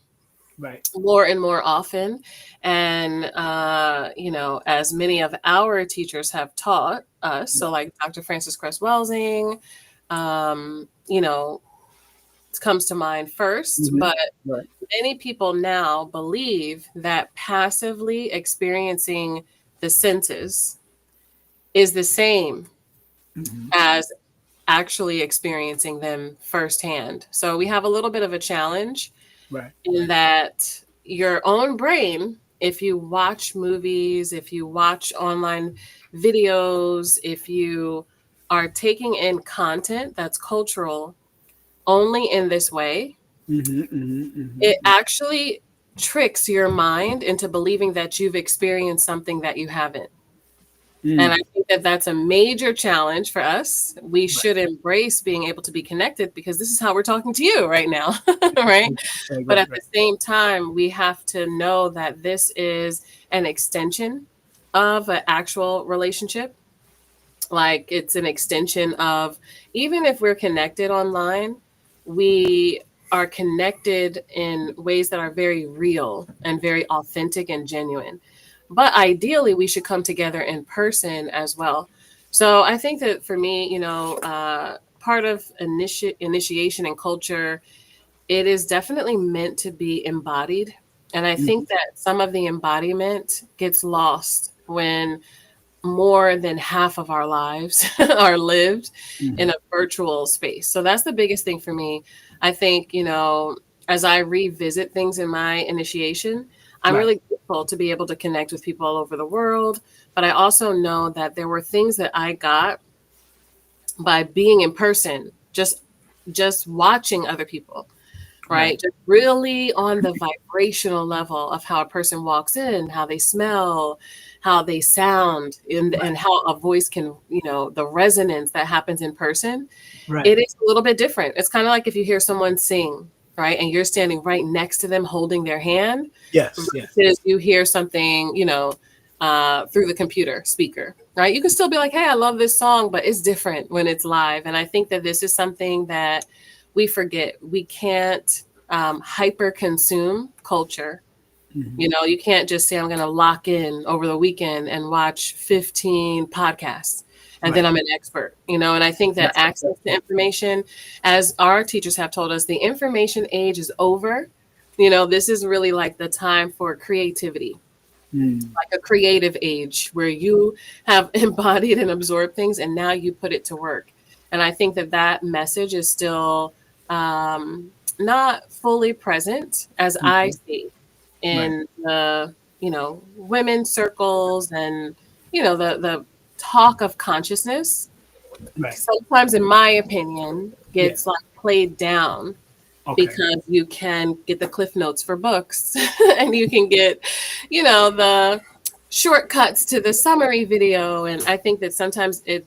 Right. more and more often. And, as many of our teachers have taught us, so like Dr. Frances Cress Welsing, comes to mind 1st, Mhm. but Right. many people now believe that passively experiencing the senses is the same Mhm. as actually experiencing them firsthand. So we have a little bit of a challenge Right. in that your own brain, if you watch movies, if you watch online videos, if you are taking in content that's cultural only in this way, Mhm. Mhm. it Mhm. actually tricks your mind into believing that you've experienced something that you haven't. And I Mm. think that that's a major challenge for us. We Right. should embrace being able to be connected because this is how we're talking to you right now, right? Right. But Right. at Right. the same time, we have to know that this is an extension of an actual relationship. Like it's an extension of, even if we're connected online, we are connected in ways that are very real and very authentic and genuine. But ideally, we should come together in person as well. So I think that for me, part of initiation and culture, it is definitely meant to be embodied. And I Mhm. think that some of the embodiment gets lost when more than half of our lives are lived in Mhm. a virtual space. So that's the biggest thing for me. I think, as I revisit things in my initiation, I'm Right. really grateful to be able to connect with people all over the world. But I also know that there were things that I got by being in person, just watching other people, Right. right? Just really on the vibrational level of how a person walks in, how they smell, how they sound, and how a voice can, the resonance that happens in person, Right. it is a little bit different. It's kind of like if you hear someone sing, right? And you're standing right next to them holding their hand, Yes. Yes. versus you hear something, through the computer speaker, right? You can still be like, hey, I love this song, but it's different when it's live. And I think that this is something that we forget. We can't hyper consume culture. Mhm. You can't just say, I'm going to lock in over the weekend and watch 15 podcasts and then Right. I'm an expert, and I think that Yes. access to information, as our teachers have told us, the information age is over. This is really like the time for creativity, Mm. like a creative age where you have embodied and absorbed things and now you put it to work. And I think that that message is still not fully present as I Mhm. see Right. in the, women's circles and, the talk of consciousness. Right. Sometimes, in my opinion, Yeah. gets like played down Okay. because you can get the cliff notes for books and you can get, the shortcuts to the summary video. And I think that sometimes it's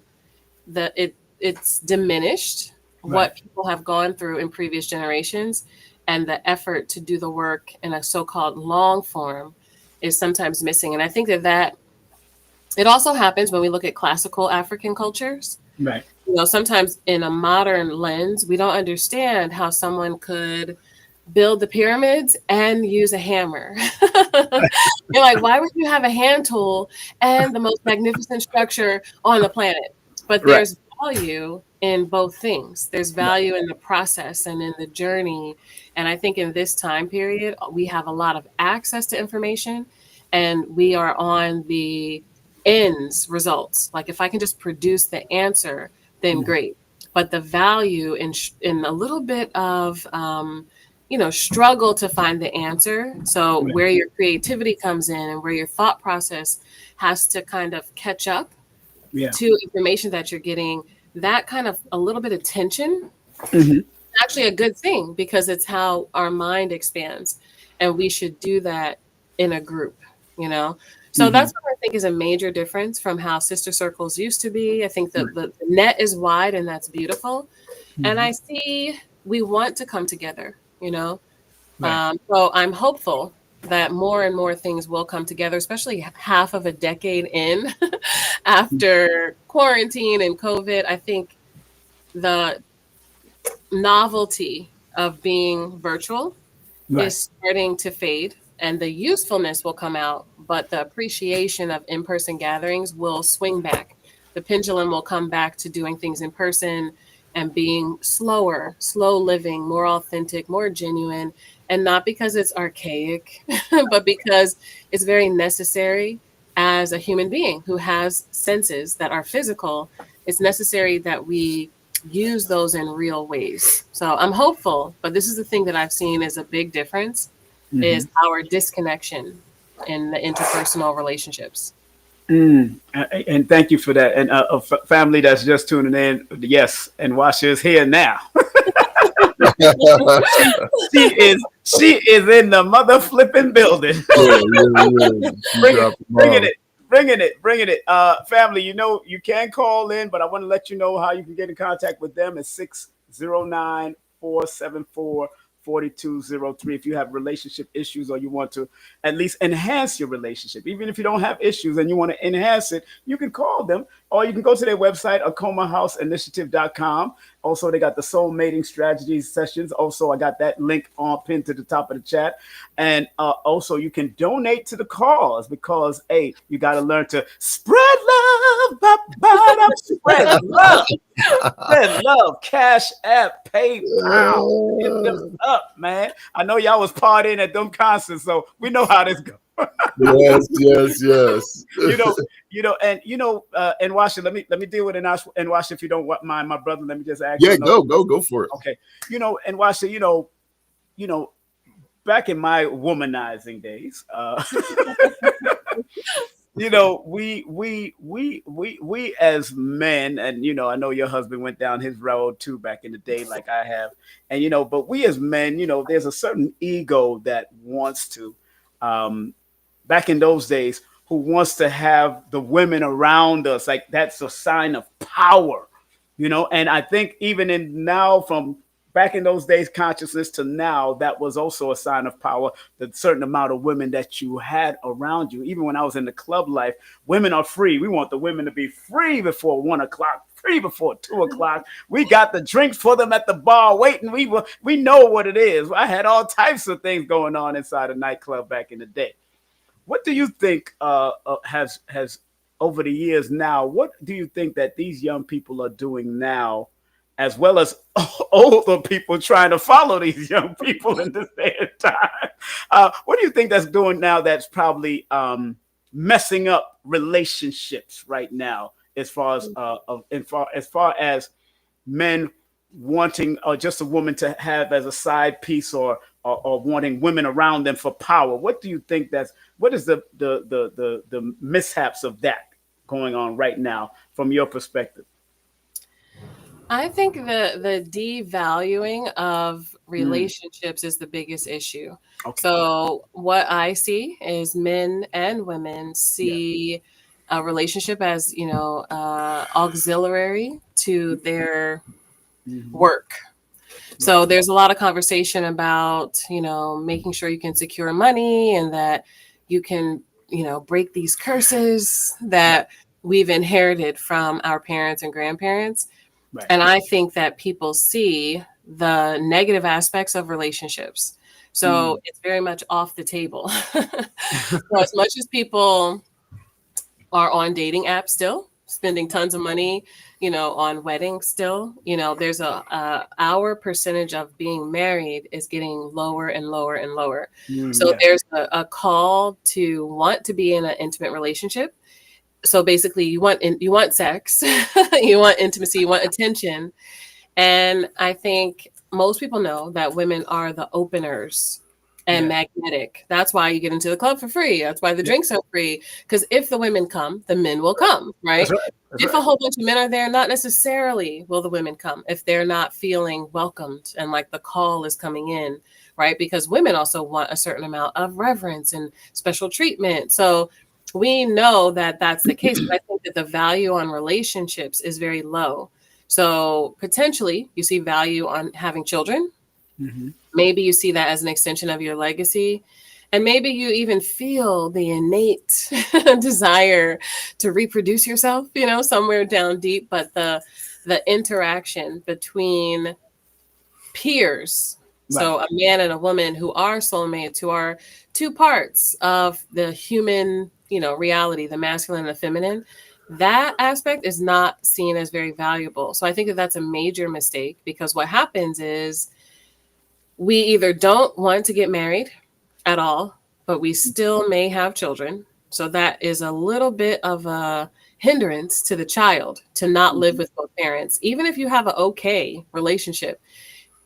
diminished Right. what people have gone through in previous generations, and the effort to do the work in a so-called long form is sometimes missing. And I think that it also happens when we look at classical African cultures. Right. Sometimes in a modern lens, we don't understand how someone could build the pyramids and use a hammer. You're like, why would you have a hand tool and the most magnificent structure on the planet? But Right. there's value in both things. There's value in the process and in the journey. And I think in this time period, we have a lot of access to information. and we are on the ends results. Like if I can just produce the answer, then great. But the value in a little bit of struggle to find the answer. So where your creativity comes in and where your thought process has to kind of catch up to information that you're getting, that kind of a little bit of tension actually a good thing, because it's how our mind expands, and we should do that in a group, so that's what I think is a major difference from how sister circles used to be. I think that the net is wide, and that's beautiful. And I see we want to come together, so I'm hopeful that more and more things will come together, especially half of a decade in after quarantine and COVID. I think the novelty of being virtual is starting to fade, and the usefulness will come out, but the appreciation of in-person gatherings will swing back. The pendulum will come back to doing things in person and being slow living, more authentic, more genuine, and not because it's archaic, but because it's very necessary. As a human being who has senses that are physical, it's necessary that we use those in real ways. So I'm hopeful, but this is the thing that I've seen is a big difference is our disconnection in the interpersonal relationships. And thank you for that. And a family that's just tuning in, yes, and Nwasha is here now. she is in the mother flipping building. Bringing it. Family, you can call in, but I want to let you know how you can get in contact with them at 609-474-4203 if you have relationship issues or you want to at least enhance your relationship. Even if you don't have issues and you want to enhance it, you can call them, or you can go to their website, akomahouseinitiative.com. Also, they got the soul mating strategies sessions. Also, I got that link pinned to the top of the chat. And also, you can donate to the cause because, hey, you got to learn to spread love. Spread love. Spread love. Cash App, PayPal. Hit them up, man. I know y'all was partying at them concerts, so we know how this goes. Yes. And Nwasha, let me deal with it. And Nwasha, if you don't mind, my brother, let me just ask. Yeah, go for it. Okay, and Nwasha, back in my womanizing days, we as men, and I know your husband went down his road too back in the day, like I have, and but we as men, there's a certain ego that wants to, back in those days, who wants to have the women around us, like that's a sign of power, and I think even in now, from back in those days consciousness to now, that was also a sign of power, the certain amount of women that you had around you. Even when I was in the club life, women are free. We want the women to be free before 1 o'clock, free before 2 o'clock. We got the drinks for them at the bar waiting. We know what it is. I had all types of things going on inside a nightclub back in the day. What do you think has over the years now? What do you think that these young people are doing now, as well as older people trying to follow these young people in this day and time? What do you think that's doing now that's probably messing up relationships right now, as far as men wanting just a woman to have as a side piece, or wanting women around them for power? What do you think what is the mishaps of that going on right now from your perspective? I think the devaluing of relationships is the biggest issue. Okay. So what I see is men and women see a relationship as, auxiliary to their work. So there's a lot of conversation about, making sure you can secure money and that you can, break these curses that we've inherited from our parents and grandparents. Right. And I think that people see the negative aspects of relationships. So it's very much off the table. So as much as people are on dating apps still, spending tons of money, on weddings still. There's our percentage of being married is getting lower and lower and lower. So there's a call to want to be in an intimate relationship. So basically you want sex, you want intimacy, you want attention. And I think most people know that women are the openers and magnetic. That's why you get into the club for free. That's why the drinks are free. Because if the women come, the men will come, right? That's right. If a whole bunch of men are there, not necessarily will the women come if they're not feeling welcomed and like the call is coming in, right? Because women also want a certain amount of reverence and special treatment. So we know that that's the case. But I think that the value on relationships is very low. So potentially you see value on having children. Maybe you see that as an extension of your legacy. And maybe you even feel the innate desire to reproduce yourself, somewhere down deep. But the interaction between peers, so a man and a woman who are soulmates, who are two parts of the human, reality, the masculine and the feminine, that aspect is not seen as very valuable. So I think that that's a major mistake, because what happens is we either don't want to get married at all, but we still may have children. So that is a little bit of a hindrance to the child to not live with both parents. Even if you have an okay relationship,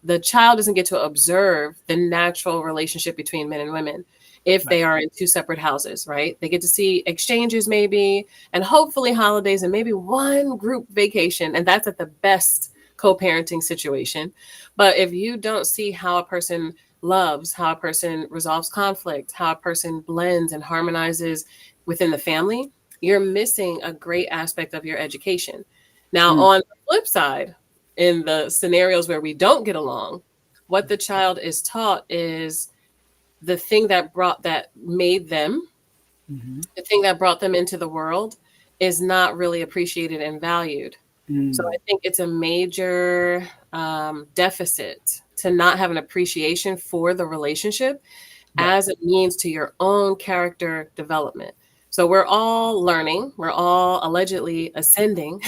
the child doesn't get to observe the natural relationship between men and women if they are in two separate houses, right? They get to see exchanges maybe, and hopefully holidays, and maybe one group vacation. And that's at the best co-parenting situation. But if you don't see how a person loves, how a person resolves conflict, how a person blends and harmonizes within the family, you're missing a great aspect of your education. Now, on the flip side, in the scenarios where we don't get along, what the child is taught is the thing that made them, the thing that brought them into the world is not really appreciated and valued. So I think it's a major deficit to not have an appreciation for the relationship as a means to your own character development. So we're all learning, we're all allegedly ascending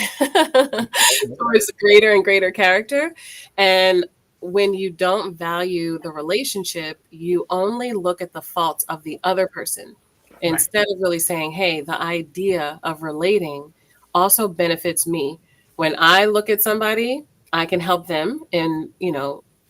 towards greater and greater character. And when you don't value the relationship, you only look at the faults of the other person instead of really saying, hey, the idea of relating also benefits me. When I look at somebody, I can help them in,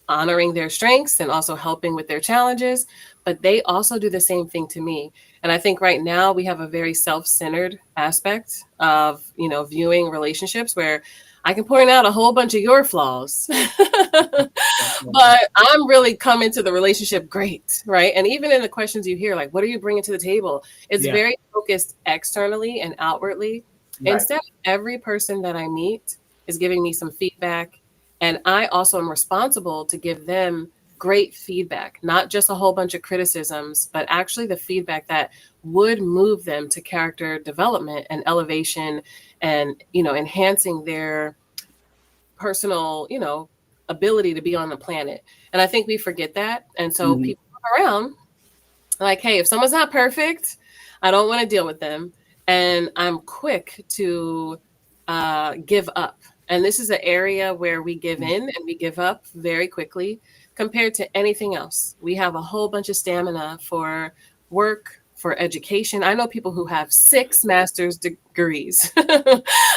honoring their strengths and also helping with their challenges, but they also do the same thing to me. And I think right now we have a very self-centered aspect of, viewing relationships where I can point out a whole bunch of your flaws, but I'm really coming to the relationship great, right? And even in the questions you hear, like, what are you bringing to the table? It's very focused externally and outwardly. Instead, every person that I meet is giving me some feedback. And I also am responsible to give them great feedback, not just a whole bunch of criticisms, but actually the feedback that would move them to character development and elevation and, enhancing their personal, ability to be on the planet. And I think we forget that. And so people look around like, hey, if someone's not perfect, I don't want to deal with them. And I'm quick to give up. And this is an area where we give in and we give up very quickly compared to anything else. We have a whole bunch of stamina for work, for education. I know people who have 6 master's degrees.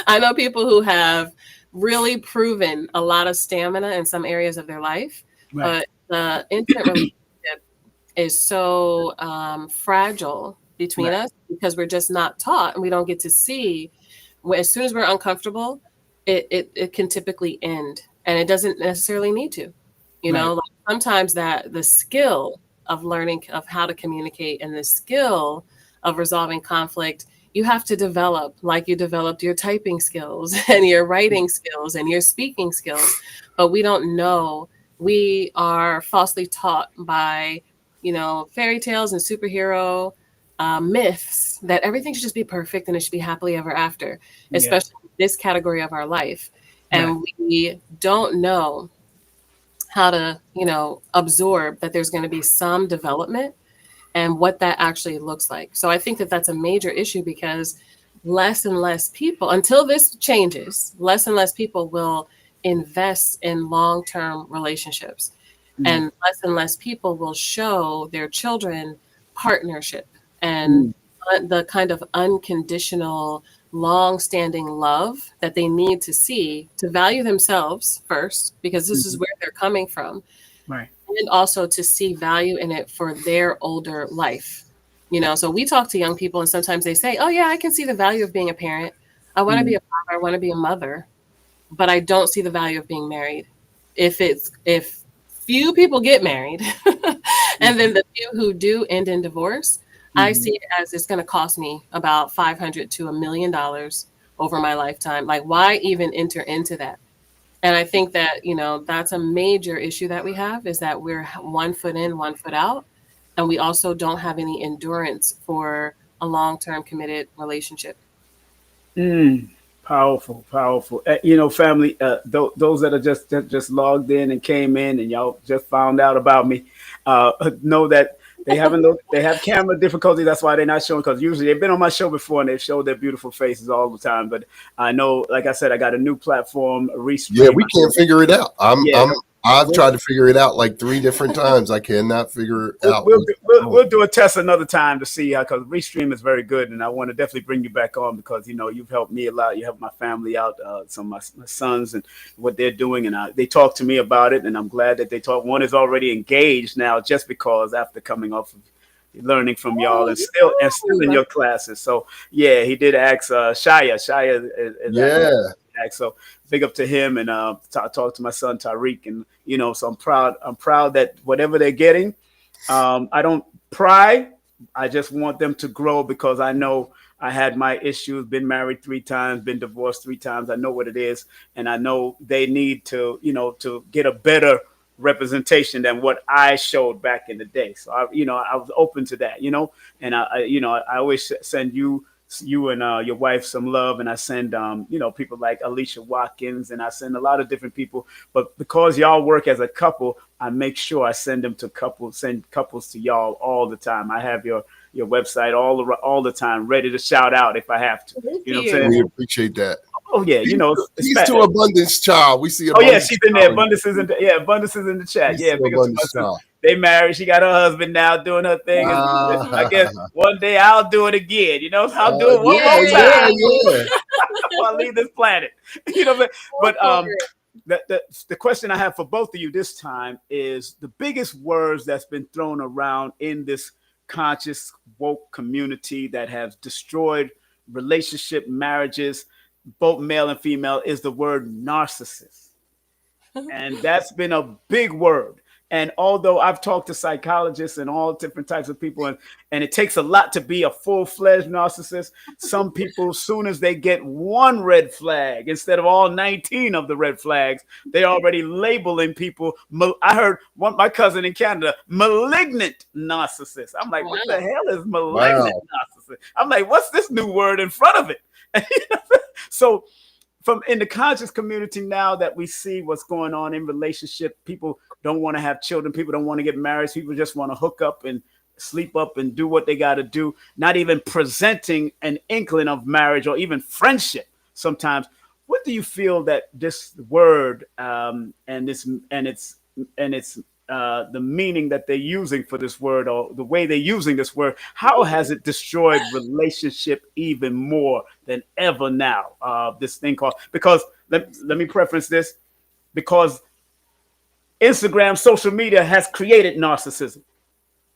I know people who have really proven a lot of stamina in some areas of their life. But the intimate relationship is so fragile between us because we're just not taught, and we don't get to see. As soon as we're uncomfortable, it can typically end, and it doesn't necessarily need to. Like sometimes that the skill of learning of how to communicate and the skill of resolving conflict, you have to develop, like you developed your typing skills and your writing skills and your speaking skills. But we don't know. We are falsely taught by, fairy tales and superhero myths that everything should just be perfect and it should be happily ever after, especially in this category of our life. And we don't know how to, absorb that there's going to be some development and what that actually looks like. So I think that that's a major issue because less and less people, until this changes, less and less people will invest in long-term relationships. And less people will show their children partnership and the kind of unconditional, long-standing love that they need to see to value themselves first, because this is where they're coming from. Right. And also to see value in it for their older life. So we talk to young people and sometimes they say, oh yeah, I can see the value of being a parent. I want to be a father, I want to be a mother, but I don't see the value of being married. If few people get married and then the few who do end in divorce, I see it as it's going to cost me about $500 to $1 million over my lifetime. Like, why even enter into that? And I think that, that's a major issue that we have, is that we're 1 foot in, 1 foot out. And we also don't have any endurance for a long-term committed relationship. Powerful, powerful. Family, those that are just logged in and came in and y'all just found out about me, know that they have camera difficulties. That's why they're not showing, because usually they've been on my show before and they've showed their beautiful faces all the time. But I know, like I said, I got a new platform, Restream. Yeah, we can't figure it out. I've tried to figure it out like 3 different times. I cannot figure it out. We'll do a test another time to see how, because Restream is very good, and I want to definitely bring you back on, because you've helped me a lot. You helped my family out, some of my sons and what they're doing, and they talked to me about it, and I'm glad that they talked. One is already engaged now, just because after coming off of learning from y'all and still in your classes. So yeah, he did ask Shia. Shia is so big up to him, and talk to my son Tariq, and so I'm proud that whatever they're getting, I don't pry. I just want them to grow, because I know I had my issues, been married 3 times, been divorced 3 times. I know what it is, and I know they need to to get a better representation than what I showed back in the day. So I was open to that, and I always send you and your wife some love, and I send people like Alicia Watkins, and I send a lot of different people. But because y'all work as a couple, I make sure I send couples to y'all all the time. I have your website all the time, ready to shout out if I have to. You know what I'm saying? We appreciate that. Oh yeah, he's to Abundance Child. We see. Oh yeah, she's in there. Abundance is in the chat. He's yeah, Abundance Child. They married. She got her husband now, doing her thing. I guess one day I'll do it again. I'll do it one more time. Yeah. I'll leave this planet. But the question I have for both of you this time is the biggest words that's been thrown around in this conscious woke community that has destroyed relationship, marriages, both male and female, is the word narcissist. And that's been a big word. And although I've talked to psychologists and all different types of people, and it takes a lot to be a full-fledged narcissist, some people, as soon as they get one red flag, instead of all 19 of the red flags, they're already labeling people. I heard my cousin in Canada, malignant narcissist. I'm like, what the hell is malignant narcissist? I'm like, what's this new word in front of it? So in the conscious community now that we see what's going on in relationship, people don't want to have children. People don't want to get married. People just want to hook up and sleep up and do what they got to do, not even presenting an inkling of marriage or even friendship sometimes. What do you feel that this word and the meaning that they're using for this word, or the way they're using this word, how has it destroyed relationship even more than ever now? This thing called, because let me preference this, because Instagram, social media has created narcissism.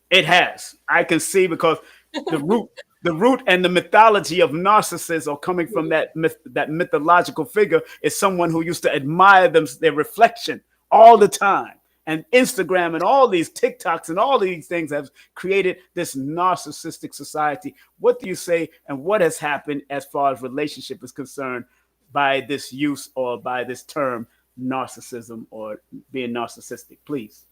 It has. I can see, because the root and the mythology of narcissists are coming from that mythological figure is someone who used to admire their reflection all the time. And Instagram and all these TikToks and all these things have created this narcissistic society. What do you say, and what has happened as far as relationship is concerned by this use, or by this term, narcissism, or being narcissistic? Please.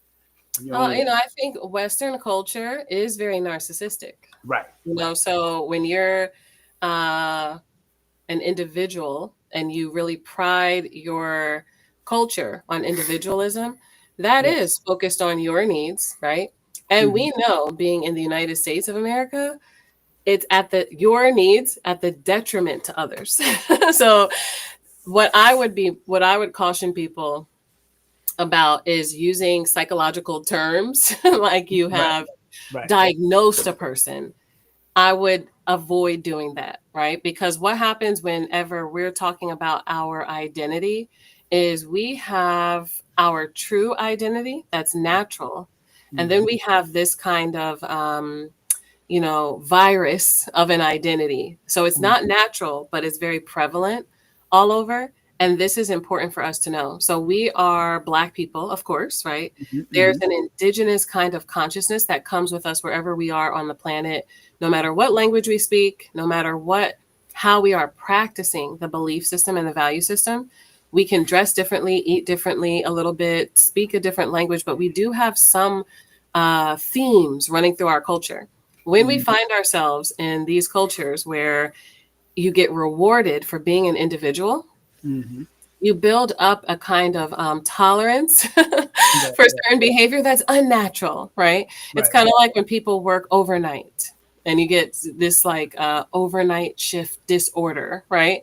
I think Western culture is very narcissistic. Right. So when you're an individual and you really pride your culture on individualism, that is focused on your needs, right? And we know, being in the United States of America, it's at your needs at the detriment to others. So what I would caution people about is using psychological terms like you Right. have Right. diagnosed a person. I would avoid doing that, right? Because what happens whenever we're talking about our identity is we have our true identity that's natural. And then we have this kind of, virus of an identity. So it's not natural, but it's very prevalent all over. And this is important for us to know. So we are Black people, of course, right? There's an indigenous kind of consciousness that comes with us wherever we are on the planet, no matter what language we speak, no matter how we are practicing the belief system and the value system. We can dress differently, eat differently a little bit, speak a different language, but we do have some themes running through our culture. When we find ourselves in these cultures where you get rewarded for being an individual, you build up a kind of tolerance for certain behavior that's unnatural, right? It's kind of like when people work overnight and you get this like overnight shift disorder, right?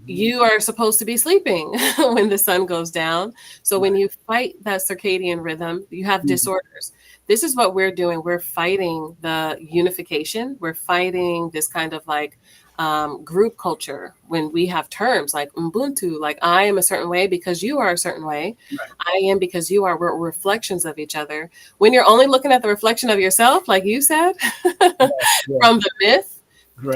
You are supposed to be sleeping when the sun goes down. So when you fight that circadian rhythm, you have disorders. This is what we're doing. We're fighting the unification. We're fighting this kind of like group culture when we have terms like Ubuntu, like I am a certain way because you are a certain way. I am because you are. We're reflections of each other. When you're only looking at the reflection of yourself, like you said, from the myth,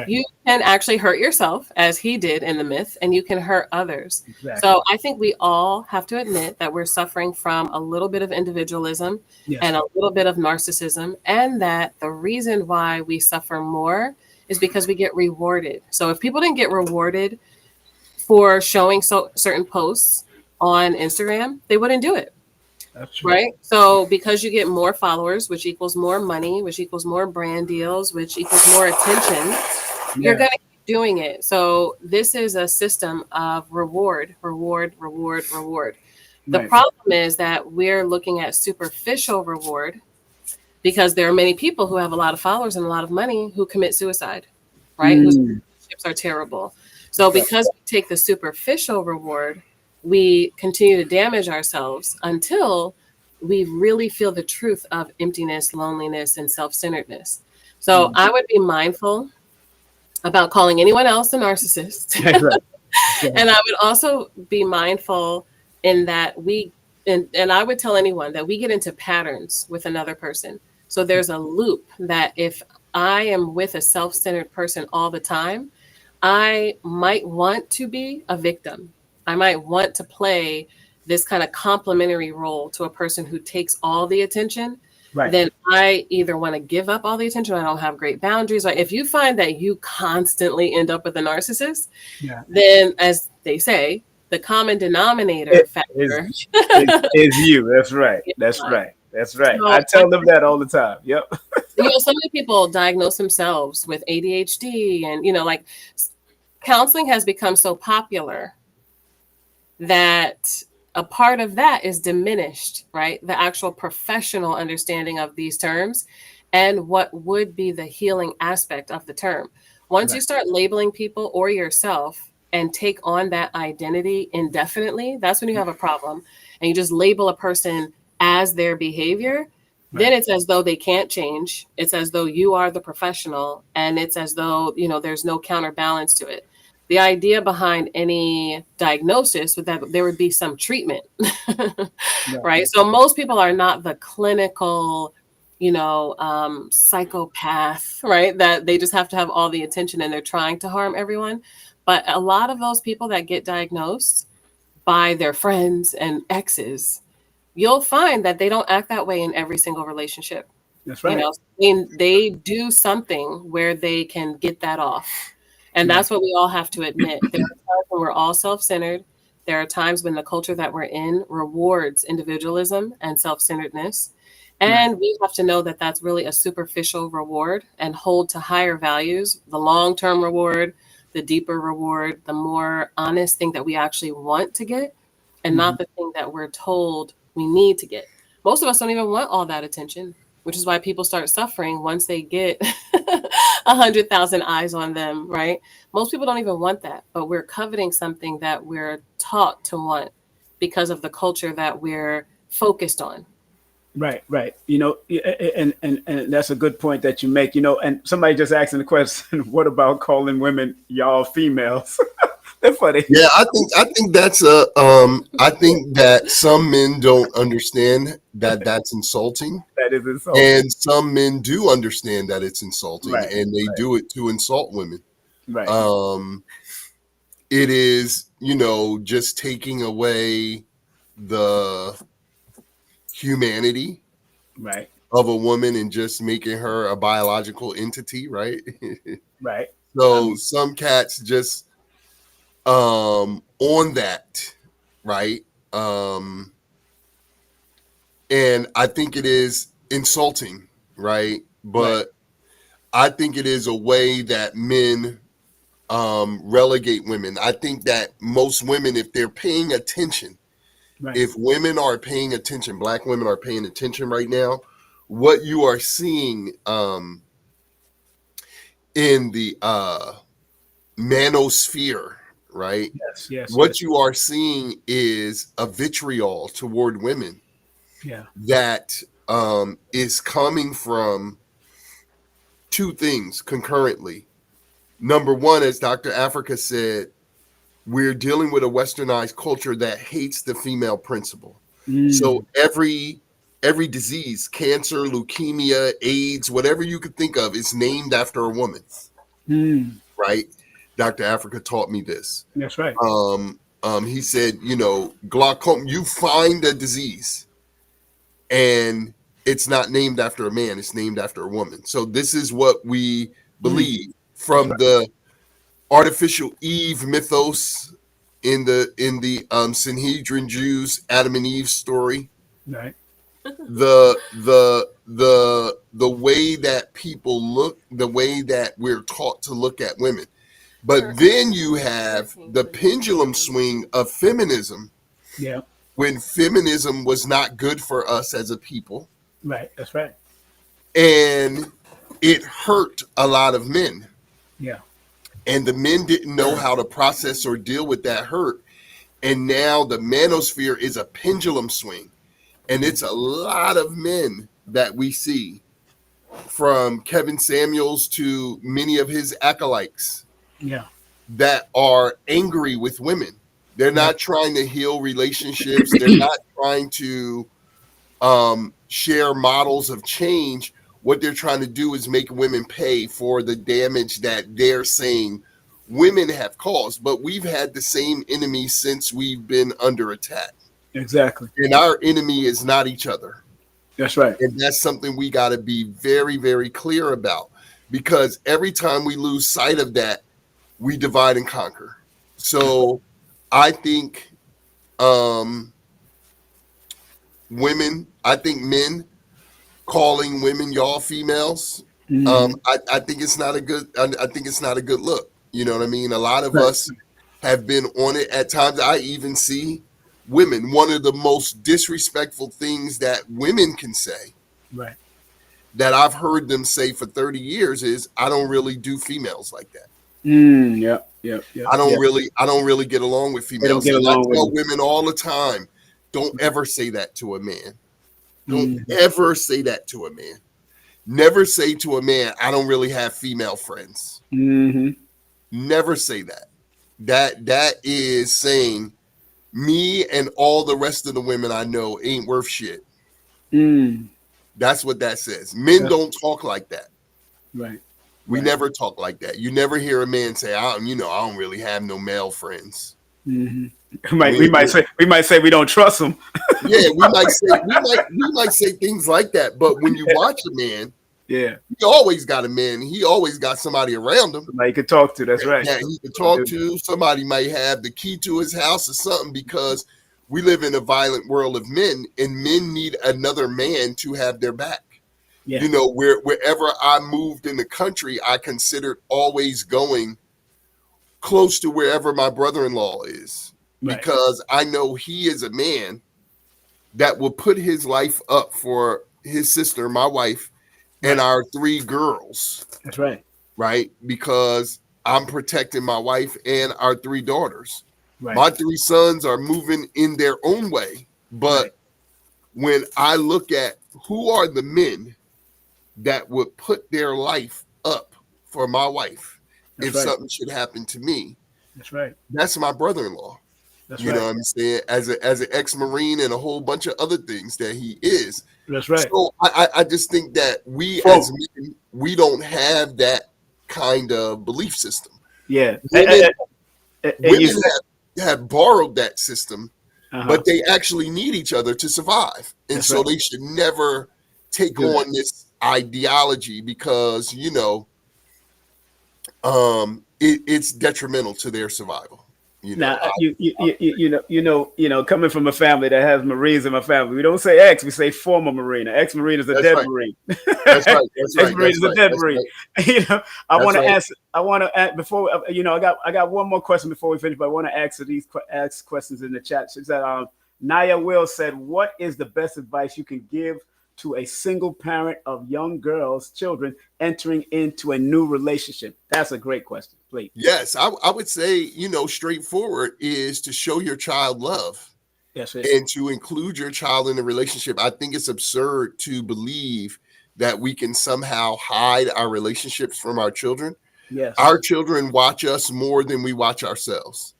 you can actually hurt yourself, as he did in the myth, and you can hurt others. So I think we all have to admit that we're suffering from a little bit of individualism and a little bit of narcissism, and that the reason why we suffer more is because we get rewarded. So if people didn't get rewarded for showing certain posts on Instagram, they wouldn't do it. That's true. Right. So because you get more followers, which equals more money, which equals more brand deals, which equals more attention, you're going to keep doing it. So this is a system of reward. The problem is that we're looking at superficial reward because there are many people who have a lot of followers and a lot of money who commit suicide, right? Whose relationships are terrible. So because we take the superficial reward, we continue to damage ourselves until we really feel the truth of emptiness, loneliness, and self-centeredness. So I would be mindful about calling anyone else a narcissist. And I would also be mindful in that and I would tell anyone that we get into patterns with another person. So there's a loop that if I am with a self-centered person all the time, I might want to be a victim. I might want to play this kind of complementary role to a person who takes all the attention. Then I either want to give up all the attention, or I don't have great boundaries. Or if you find that you constantly end up with a narcissist, then as they say, the common denominator factor is you. That's right. That's right. That's right. So I tell them that all the time. Yep. So many people diagnose themselves with ADHD, and like counseling has become so popular that a part of that is diminished, right? The actual professional understanding of these terms and what would be the healing aspect of the term. Once you start labeling people or yourself and take on that identity indefinitely, that's when you have a problem. And you just label a person as their behavior, then it's as though they can't change. It's as though you are the professional, and it's as though, there's no counterbalance to it. The idea behind any diagnosis was that there would be some treatment, right? So most people are not the clinical, psychopath, right? That they just have to have all the attention and they're trying to harm everyone. But a lot of those people that get diagnosed by their friends and exes, you'll find that they don't act that way in every single relationship. That's right. They do something where they can get that off. And that's what we all have to admit. There are times when we're all self-centered. There are times when the culture that we're in rewards individualism and self-centeredness. And we have to know that that's really a superficial reward and hold to higher values, the long-term reward, the deeper reward, the more honest thing that we actually want to get, and not the thing that we're told we need to get. Most of us don't even want all that attention, which is why people start suffering once they get 100,000 eyes on them, right? Most people don't even want that, but we're coveting something that we're taught to want because of the culture that we're focused on. Right, right. You know, and that's a good point that you make. You know, and somebody just asking the question, what about calling women y'all females? They're funny. Yeah, I think that's I think that some men don't understand that that's insulting, That is insulting. and some men do understand that it's insulting, Right, and they do it to insult women. right, It is, you know, just taking away the humanity right, of a woman and just making her a biological entity, right? right. So some cats just on that, right? And I think it is insulting, right? But I think it is a way that men relegate women. I think that most women, if they're paying attention, Right. if women are paying attention, Black women are paying attention right now, what you are seeing in the manosphere, right? Yes, yes. What yes. you are seeing is a vitriol toward women Yeah. that is coming from two things concurrently. Number one, as Dr. Africa said, we're dealing with a westernized culture that hates the female principle. So every disease, cancer, leukemia, AIDS, whatever you could think of, is named after a woman, right? Dr. Africa taught me this. That's right. He said, you know, glaucoma, you find a disease and it's not named after a man, it's named after a woman. So this is what we believe from the artificial Eve mythos in the Sanhedrin Jews, Adam and Eve story. Right. The way that people look, the way that we're taught to look at women. But then you have the pendulum swing of feminism. Yeah. When feminism was not good for us as a people. Right. That's right. And it hurt a lot of men. Yeah. And the men didn't know how to process or deal with that hurt. And now the manosphere is a pendulum swing. And it's a lot of men that we see, from Kevin Samuels to many of his acolytes, that are angry with women. They're not trying to heal relationships. They're not trying to share models of change. What they're trying to do is make women pay for the damage that they're saying women have caused. But we've had the same enemy since we've been under attack. Exactly. And our enemy is not each other. That's right. And that's something we got to be very, very clear about, because every time we lose sight of that, we divide and conquer. So I think men calling women y'all females, I think it's not a good, I think it's not a good look. You know what I mean? A lot of us have been on it at times. I even see women, one of the most disrespectful things that women can say, that I've heard them say for 30 years is, I don't really do females like that. Yeah. I don't really get along with females. Get along I tell women all the time, don't ever say that to a man. Don't ever say that to a man. Never say to a man, I don't really have female friends. Never say that. That is saying me and all the rest of the women I know ain't worth shit. That's what that says. Men don't talk like that. Right. We never talk like that. You never hear a man say, I don't really have no male friends. We might say we don't trust them. Yeah, we might say things like that. But when you watch a man, he always got a man. He always got somebody around him. Somebody he could talk to. That's right. Yeah, he could talk to. Somebody might have the key to his house or something, because we live in a violent world of men, and men need another man to have their back. Yeah. You know, wherever I moved in the country, I considered always going close to wherever my brother-in-law is, because I know he is a man that will put his life up for his sister, my wife, and our 3 girls. That's right. right? Because I'm protecting my wife and our 3 daughters. Right. My 3 sons are moving in their own way. But when I look at who are the men that would put their life up for my wife if something should happen to me, that's my brother-in-law. You know what I'm saying? As an ex-Marine and a whole bunch of other things that he is. That's right. So I just think that we as men, we don't have that kind of belief system. Yeah. Women have borrowed that system, but they actually need each other to survive. And so they should never take on this ideology because, you know, it's detrimental to their survival. You know, coming from a family that has Marines in my family, we don't say ex, we say former Marine. An ex-Marine is a dead Marine. That's right. Ex-Marine is a dead Marine. You know, I want to ask before, I got one more question before we finish, but I want to ask questions in the chat. She said, Naya Will said, what is the best advice you can give to a single parent of young girls, children entering into a new relationship? That's a great question, please. Yes, I would say, straightforward is to show your child love. Yes, and to include your child in the relationship. I think it's absurd to believe that we can somehow hide our relationships from our children. Yes. Our children watch us more than we watch ourselves.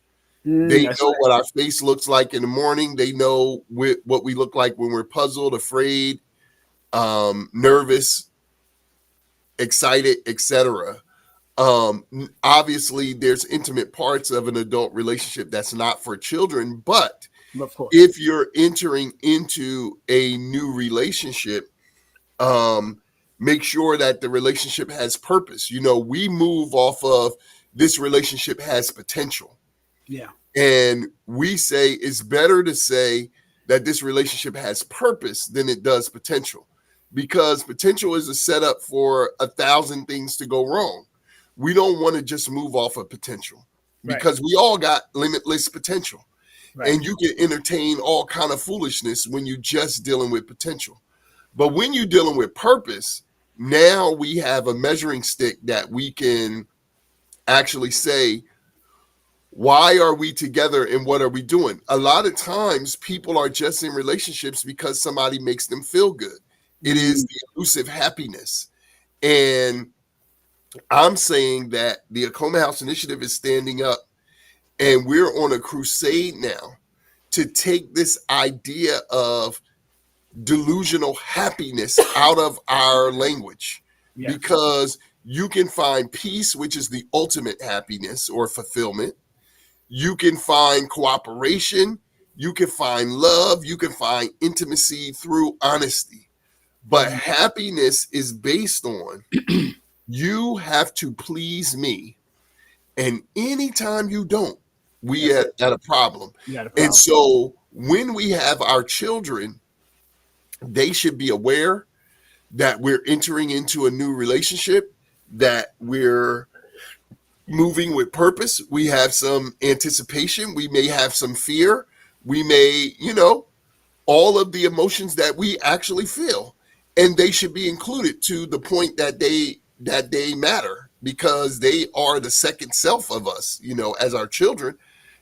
They know what our face looks like in the morning. They know what we look like when we're puzzled, afraid, nervous, excited, etc. Obviously, there's intimate parts of an adult relationship that's not for children, but of course, if you're entering into a new relationship, make sure that the relationship has purpose. We move off of this relationship has potential. Yeah. And we say it's better to say that this relationship has purpose than it does potential, because potential is a setup for 1,000 things to go wrong. We don't want to just move off of potential because we all got limitless potential. And you can entertain all kind of foolishness when you're just dealing with potential. But when you're dealing with purpose, now we have a measuring stick that we can actually say, why are we together and what are we doing? A lot of times people are just in relationships because somebody makes them feel good. It is the elusive happiness. And I'm saying that the Akoma House Initiative is standing up, and we're on a crusade now to take this idea of delusional happiness out of our language, because you can find peace, which is the ultimate happiness or fulfillment. You can find cooperation. You can find love. You can find intimacy through honesty. But happiness is based on you have to please me. And anytime you don't, we at a problem. And so when we have our children, they should be aware that we're entering into a new relationship, that we're moving with purpose. We have some anticipation. We may have some fear. We may, all of the emotions that we actually feel. And they should be included to the point that they matter, because they are the second self of us, as our children.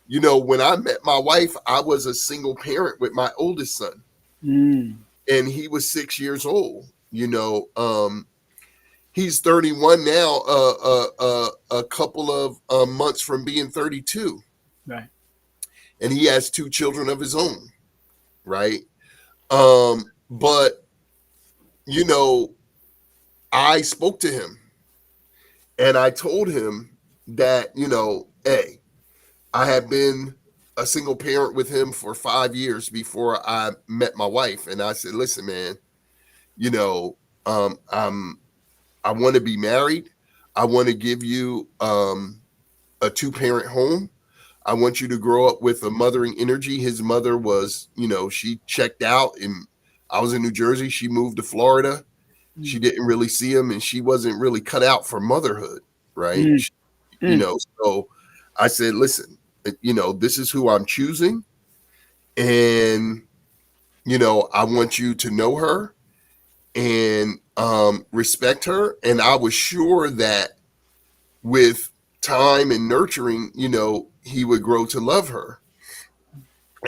When I met my wife, I was a single parent with my oldest son, and he was 6 years old. He's 31 now, a couple of months from being 32. Right. And he has 2 children of his own. Right. But, I spoke to him and I told him that, hey, I had been a single parent with him for 5 years before I met my wife. And I said, listen, man, I want to be married. I want to give you a 2-parent home. I want you to grow up with a mothering energy. His mother was, she checked out, and I was in New Jersey. She moved to Florida. She didn't really see him, and she wasn't really cut out for motherhood. Right. So I said, listen, this is who I'm choosing. And, I want you to know her and respect her. And I was sure that with time and nurturing, he would grow to love her.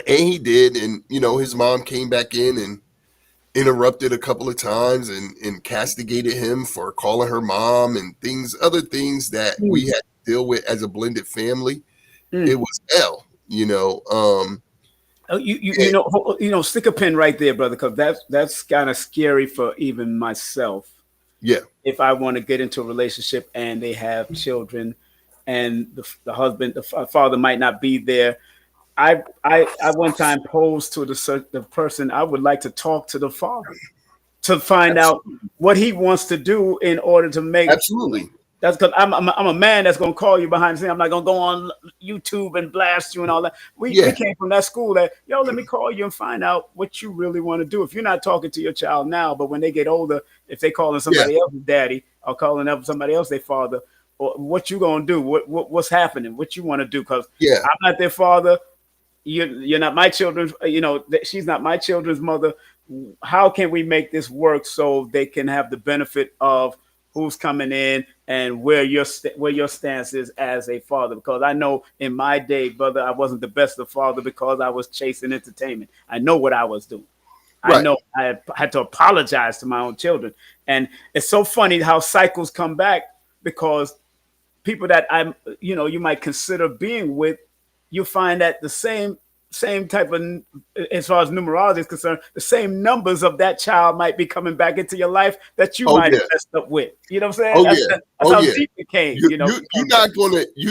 And he did. And, his mom came back in and interrupted a couple of times and castigated him for calling her mom and other things that we had to deal with as a blended family. It was hell, stick a pin right there, brother, because that's kind of scary for even myself. Yeah. If I want to get into a relationship and they have children, and the husband, the father might not be there. I one time posed to the person, I would like to talk to the father to find out what he wants to do in order to make. Absolutely. That's because I'm a man that's going to call you behind the scene. I'm not going to go on YouTube and blast you and all that. We came from that school that, let me call you and find out what you really want to do. If you're not talking to your child now, but when they get older, if they calling somebody else daddy or calling up somebody else their father, or what you going to do? What's happening? What you want to do? Because I'm not their father. You're not my children's, she's not my children's mother. How can we make this work so they can have the benefit of who's coming in and where your stance is as a father? Because I know in my day, brother, I wasn't the best of father because I was chasing entertainment. I know what I was doing. Right. I know I had to apologize to my own children. And it's so funny how cycles come back, because people that you might consider being with, you find that the same type of, as far as numerology is concerned, the same numbers of that child might be coming back into your life that you might have messed up with. You know what I'm saying? That's how deep it came. You're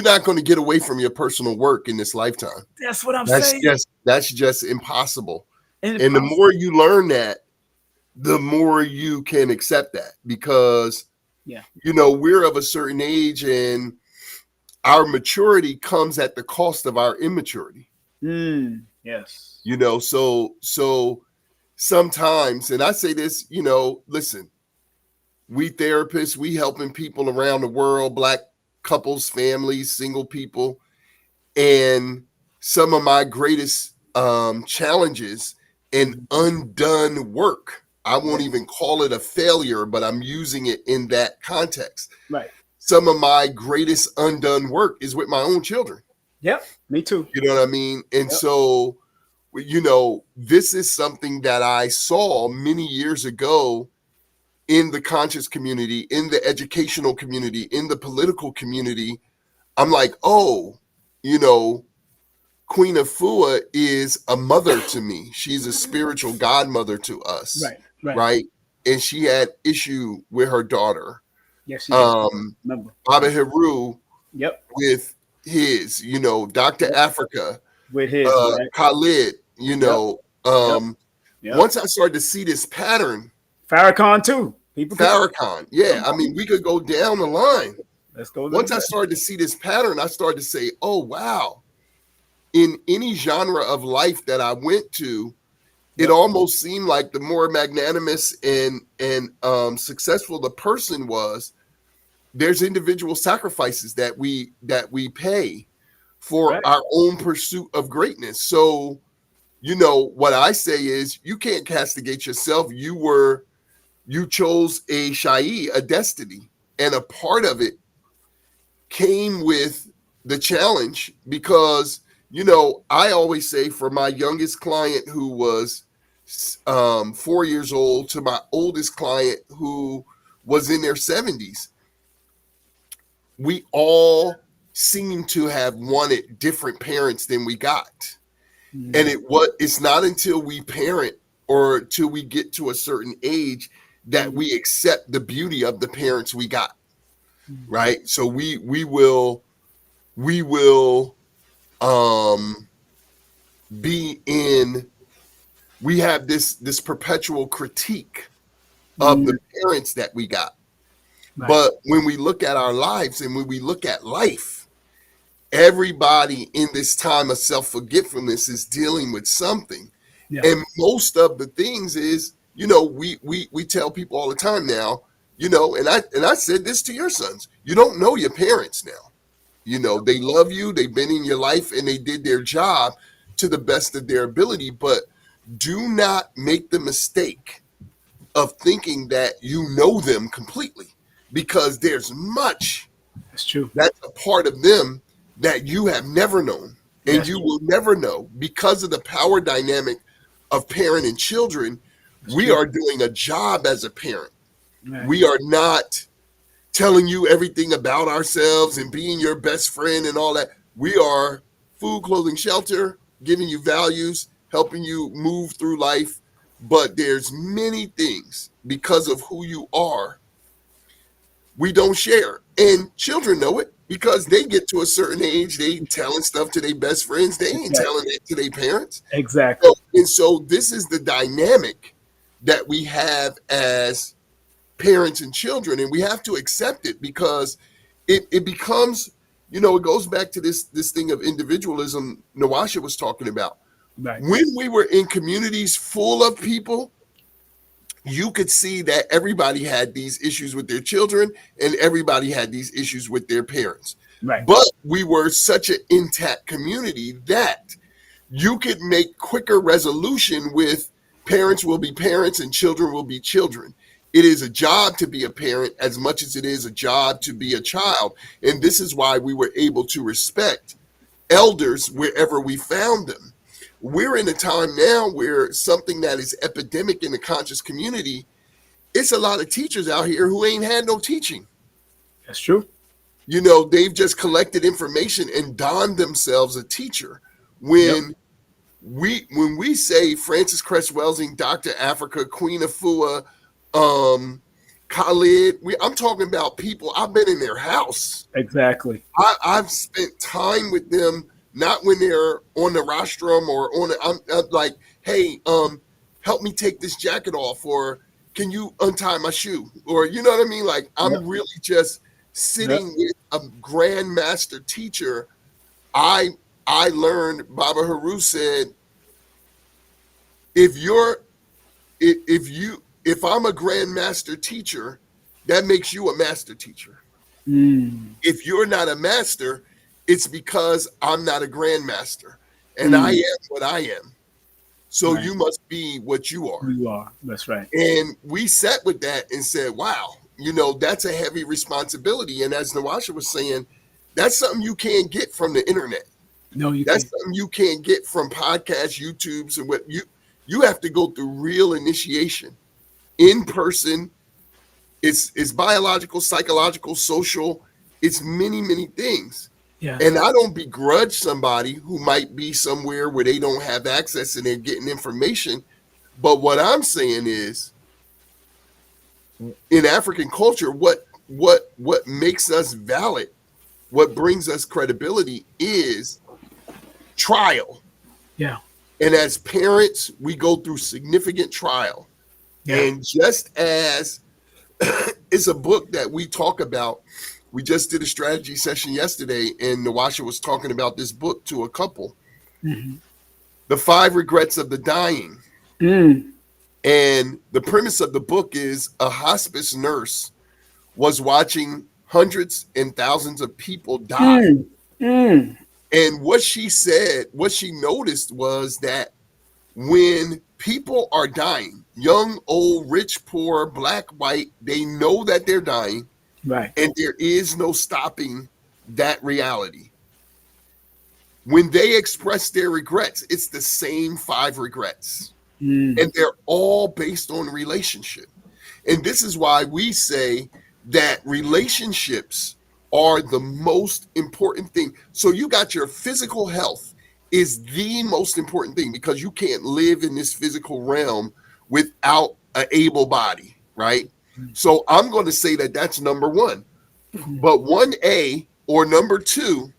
not gonna get away from your personal work in this lifetime. That's what I'm saying. That's just impossible. And the more you learn that, the more you can accept that, because we're of a certain age and our maturity comes at the cost of our immaturity. Yes. So sometimes, and I say this, listen, we therapists, we helping people around the world, Black couples, families, single people. And some of my greatest challenges and undone work, I won't even call it a failure, but I'm using it in that context. Right. Some of my greatest undone work is with my own children. Yep, me too. You know what I mean? And so, this is something that I saw many years ago in the conscious community, in the educational community, in the political community. I'm like, Queen Afua is a mother to me. She's a spiritual godmother to us. Right. And she had issue with her daughter. Yes, Baba Heru with his, Dr. Africa with his Khalid, once I started to see this pattern. Farrakhan too. Farrakhan. Yeah. I mean, we could go down the line. Let's go. Once I started to see this pattern, I started to say, oh, wow. In any genre of life that I went to, it almost seemed like the more magnanimous and successful the person was, there's individual sacrifices that we pay for our own pursuit of greatness. So, what I say is, you can't castigate yourself. You chose a Shai, a destiny, and a part of it came with the challenge, because, I always say, for my youngest client who was 4 years old to my oldest client who was in their 70s, we all seem to have wanted different parents than we got. And it's not until we parent or till we get to a certain age that we accept the beauty of the parents we got. Right. So we will we have this perpetual critique of the parents that we got. Right. But when we look at our lives and when we look at life, everybody in this time of self-forgetfulness is dealing with something. Yeah. And most of the things is, we tell people all the time now, and I said this to your sons, you don't know your parents now. They love you, they've been in your life, and they did their job to the best of their ability. But do not make the mistake of thinking that you know them completely, because there's much That's true. That's a part of them that you have never known and That's you true. will never know because of the power dynamic of parent and children. That's We true. are doing a job as a parent. Right. We are not telling you everything about ourselves and being your best friend and all that. We are food, clothing, shelter, giving you values, helping you move through life. But there's many things because of who you are we don't share. And children know it because they get to a certain age, they telling stuff to their best friends. They ain't telling it to their parents. Exactly. So this is the dynamic that we have as parents and children, and we have to accept it because it becomes, it goes back to this thing of individualism Nwasha was talking about. Right. When we were in communities full of people, you could see that everybody had these issues with their children and everybody had these issues with their parents. Right. But we were such an intact community that you could make quicker resolution with parents will be parents and children will be children. It is a job to be a parent as much as it is a job to be a child. And this is why we were able to respect elders wherever we found them. We're in a time now where something that is epidemic in the conscious community, it's a lot of teachers out here who ain't had no teaching. That's true. They've just collected information and donned themselves a teacher. When we say Francis Cress Welsing, Dr. Africa, Queen Afua, Khalid, I'm talking about people, I've been in their house. Exactly. I've spent time with them. Not when they're on the rostrum or I'm like, hey, help me take this jacket off, or can you untie my shoe? Or you know what I mean? Like I'm really just sitting with a grandmaster teacher. I learned, Baba Haru said, if I'm a grandmaster teacher, that makes you a master teacher. If you're not a master, it's because I'm not a grandmaster and I am what I am. So you must be what you are. You are. That's right. And we sat with that and said, wow, that's a heavy responsibility. And as Nwasha was saying, that's something you can't get from the internet. No, that's something you can't get from podcasts, YouTubes, and what you have to go through real initiation in person. It's biological, psychological, social. It's many, many things. Yeah. And I don't begrudge somebody who might be somewhere where they don't have access and they're getting information. But what I'm saying is, in African culture, what makes us valid, what brings us credibility is trial. Yeah. And as parents, we go through significant trial. Yeah. And just as it's a book that we talk about, we just did a strategy session yesterday, and Nwasha was talking about this book to a couple. The 5 Regrets of the Dying. And the premise of the book is a hospice nurse was watching hundreds and thousands of people die. And what she said, what she noticed was that when people are dying, young, old, rich, poor, black, white, they know that they're dying. Right. And there is no stopping that reality. When they express their regrets, it's the same 5 regrets. And they're all based on relationship. And this is why we say that relationships are the most important thing. So you got your physical health is the most important thing because you can't live in this physical realm without an able body, right? So I'm going to say that that's number 1. But 1A or number 2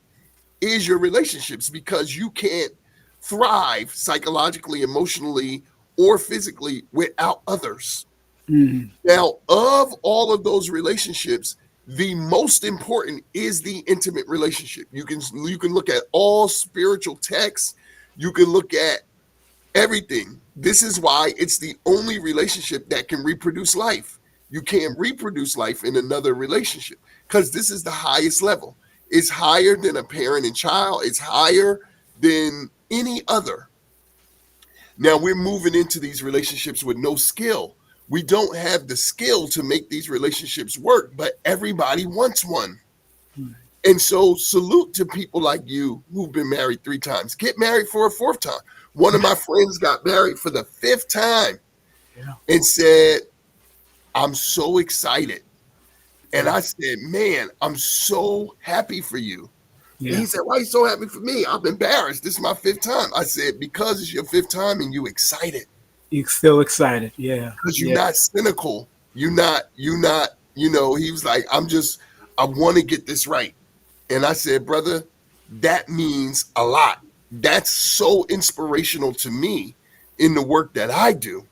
is your relationships because you can't thrive psychologically, emotionally, or physically without others. Now, of all of those relationships, the most important is the intimate relationship. You can look at all spiritual texts. You can look at everything. This is why it's the only relationship that can reproduce life. You can't reproduce life in another relationship because this is the highest level. It's higher than a parent and child. It's higher than any other. Now we're moving into these relationships with no skill. We don't have the skill to make these relationships work, but everybody wants one. And so salute to people like you who've been married 3 times. Get married for a 4th time. One of my friends got married for the 5th time and said, I'm so excited. And I said, man, I'm so happy for you. Yeah. And he said, why are you so happy for me? I'm embarrassed. This is my 5th time. I said, because it's your 5th time and you excited. You're still excited. Yeah. Because you're not cynical. You're not, he was like, I want to get this right. And I said, brother, that means a lot. That's so inspirational to me in the work that I do.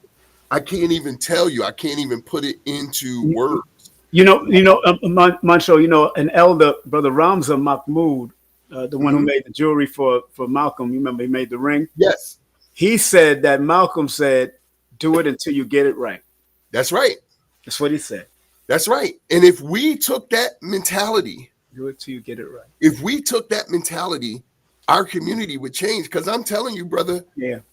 I can't even tell you. I can't even put it into words. Montsho, an elder, Brother Ramza Mahmood, the one who made the jewelry for Malcolm, you remember he made the ring? Yes. He said that Malcolm said, do it until you get it right. That's right. That's what he said. That's right. And if we took that mentality, do it till you get it right. If we took that mentality, our community would change. Because I'm telling you, brother,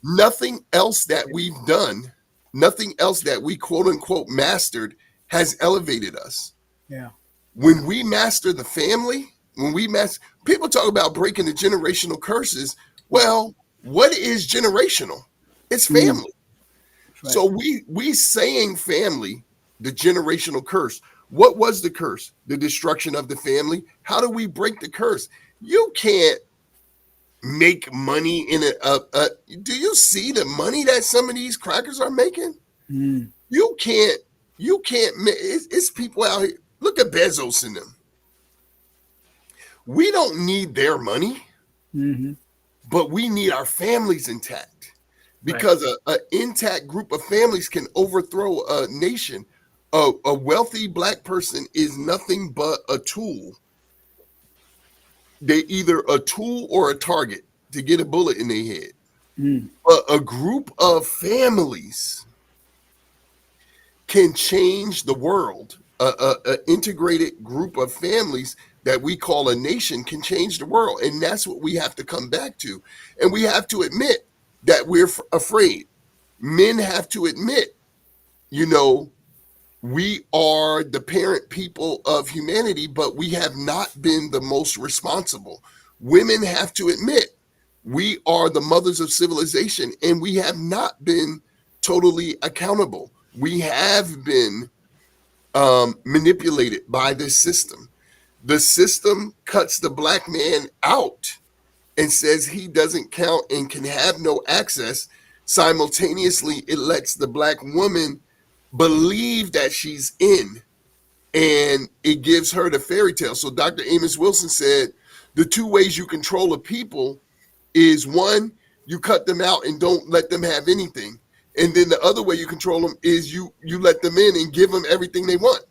nothing else that we've done, nothing else that we quote unquote mastered has elevated us. Yeah. When we master the family, people talk about breaking the generational curses. Well, what is generational? It's family. Right. So we saying family, the generational curse. What was the curse? The destruction of the family. How do we break the curse? You can't make money in do you see the money that some of these crackers are making? You can't, it's people out here. Look at Bezos and them. We don't need their money, but we need our families intact, because an intact group of families can overthrow a nation. A wealthy Black person is nothing but a tool. They either a tool or a target to get a bullet in their head. A group of families can change the world. An integrated group of families that we call a nation can change the world. And that's what we have to come back to. And we have to admit that we're afraid. Men have to admit, we are the parent people of humanity, but we have not been the most responsible. Women have to admit we are the mothers of civilization, and we have not been totally accountable. We have been manipulated by this system. The system cuts the Black man out and says he doesn't count and can have no access. Simultaneously, it lets the Black woman believe that she's in, and it gives her the fairy tale. So Dr. Amos Wilson said the 2 ways you control a people is, 1, you cut them out and don't let them have anything, and then the other way you control them is you let them in and give them everything they want.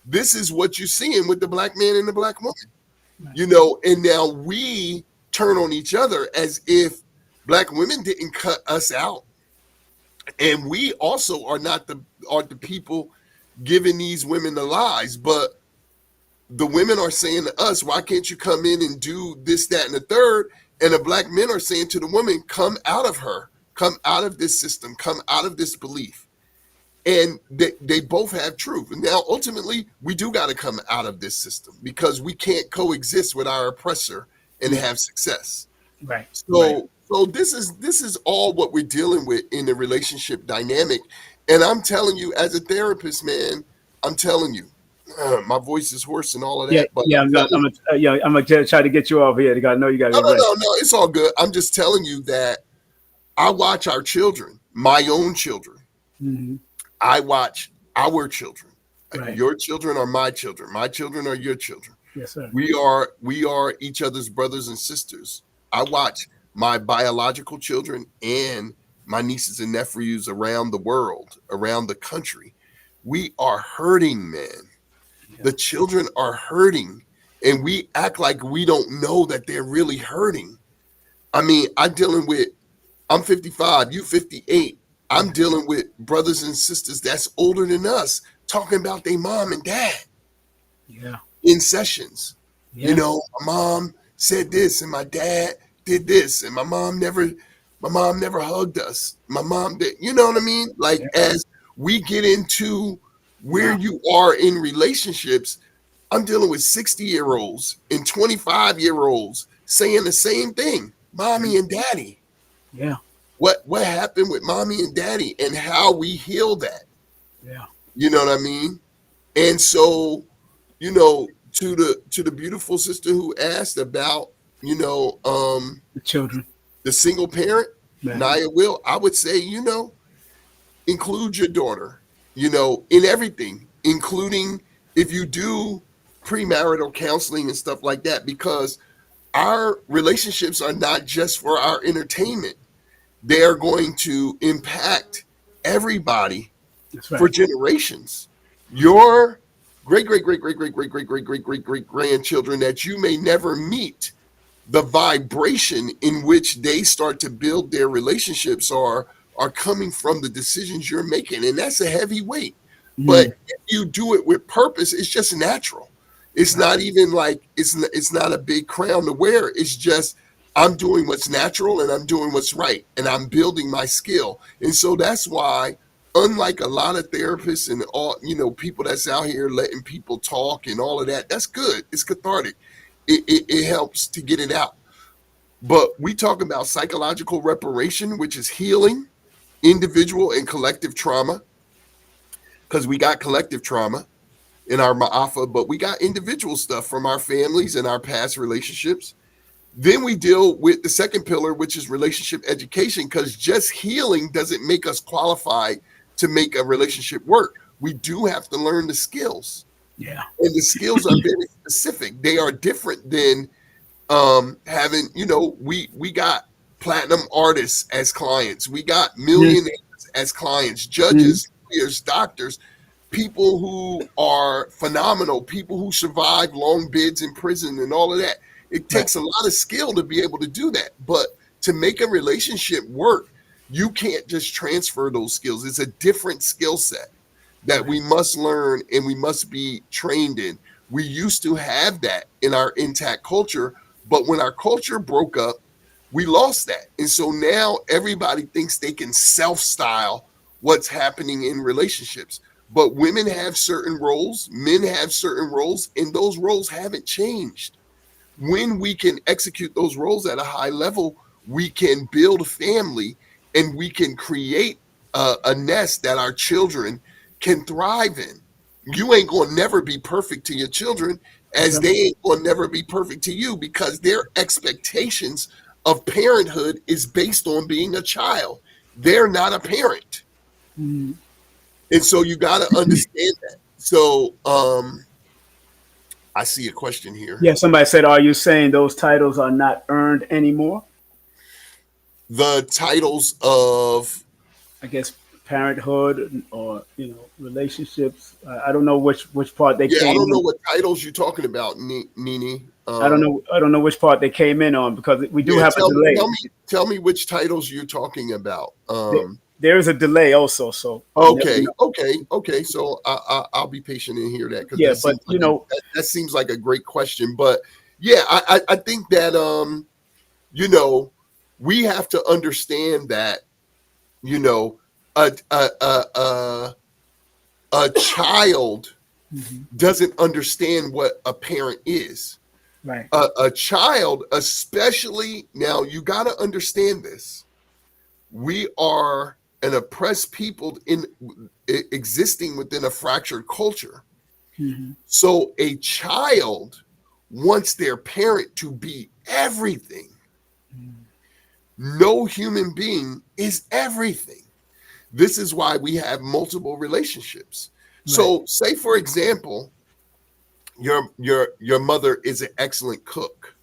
This is what you're seeing with the Black man and the Black woman, and now we turn on each other as if Black women didn't cut us out. And we also are the people giving these women the lies, but the women are saying to us, why can't you come in and do this, that, and the third? And the Black men are saying to the woman, come out of her, come out of this system, come out of this belief. And they both have truth. And now, ultimately, we do got to come out of this system, because we can't coexist with our oppressor and have success. Right. So this is all what we're dealing with in the relationship dynamic. And I'm telling you, as a therapist, man, I'm telling you, my voice is hoarse and all of that. I'm gonna try to get you off here. I know you got. No, it's all good. I'm just telling you that I watch our children, my own children. I watch our children. Right. Your children are my children. My children are your children. Yes, sir. We are each other's brothers and sisters. I watch my biological children and my nieces and nephews around the world, around the country. We are hurting, man. Yeah. The children are hurting, and we act like we don't know that they're really hurting. I mean, I'm 55, you 58. I'm dealing with brothers and sisters that's older than us talking about their mom and dad. Yeah. In sessions. Yeah. My mom said this and my dad did this, and my mom never hugged us. My mom did, you know what I mean? Like, as we get into where you are in relationships, I'm dealing with 60-year-olds and 25-year-olds saying the same thing, mommy and daddy. Yeah. What happened with mommy and daddy and how we heal that? Yeah. You know what I mean? And so, you know, to the beautiful sister who asked about, you know, The children. the single parent, Naya will, I would say, you know, include your daughter, you know, in everything, including if you do premarital counseling and stuff like that, because our relationships are not just for our entertainment. They are going to impact everybody for generations. Your great grandchildren that you may never meet, the vibration in which they start to build their relationships are coming from the decisions you're making, and that's a heavy weight. But if you do it with purpose, it's just natural. It's not even like it's not a big crown to wear. It's just I'm doing what's natural and I'm doing what's right and I'm building my skill. And so that's why, unlike a lot of therapists and all, you know, people that's out here letting people talk and all of that, that's good. It's cathartic. It helps to get it out. But we talk about psychological reparation, which is healing individual and collective trauma, because we got collective trauma in our ma'afa, but we got individual stuff from our families and our past relationships. Then we deal with the second pillar, which is relationship education, because just healing doesn't make us qualified to make a relationship work. We do have to learn the skills. Yeah. And the skills are very specific. They are different than having, you know, we got platinum artists as clients. We got millionaires as clients, judges, lawyers, doctors, people who are phenomenal, people who survive long bids in prison and all of that. It takes a lot of skill to be able to do that. But to make a relationship work, you can't just transfer those skills. It's a different skill set that we must learn and we must be trained in. We used to have that in our intact culture, but when our culture broke up, we lost that. And so now everybody thinks they can self-style what's happening in relationships. But women have certain roles, men have certain roles, and those roles haven't changed. When we can execute those roles at a high level, we can build a family and we can create a nest that our children can thrive in. You ain't going to never be perfect to your children, as they ain't going to never be perfect to you, because their expectations of parenthood is based on being a child. They're not a parent. And so you got to understand that. So I see a question here. Yeah, somebody said, are you saying those titles are not earned anymore? The titles of, I guess, parenthood or, you know, relationships. I don't know which part they came in. I don't know what titles you're talking about, Nini. I don't know which part they came in on, because we do have a delay. Tell me which titles you're talking about. There is a delay also. So okay. So I'll be patient and hear that. Yeah, but you know, that seems like a great question. But yeah, I think that you know, we have to understand that, you know, a child doesn't understand what a parent is. Right. A child, especially now, you got to understand this. We are an oppressed people existing within a fractured culture. So a child wants their parent to be everything. No human being is everything. This is why we have multiple relationships. Right. So say, for example, your mother is an excellent cook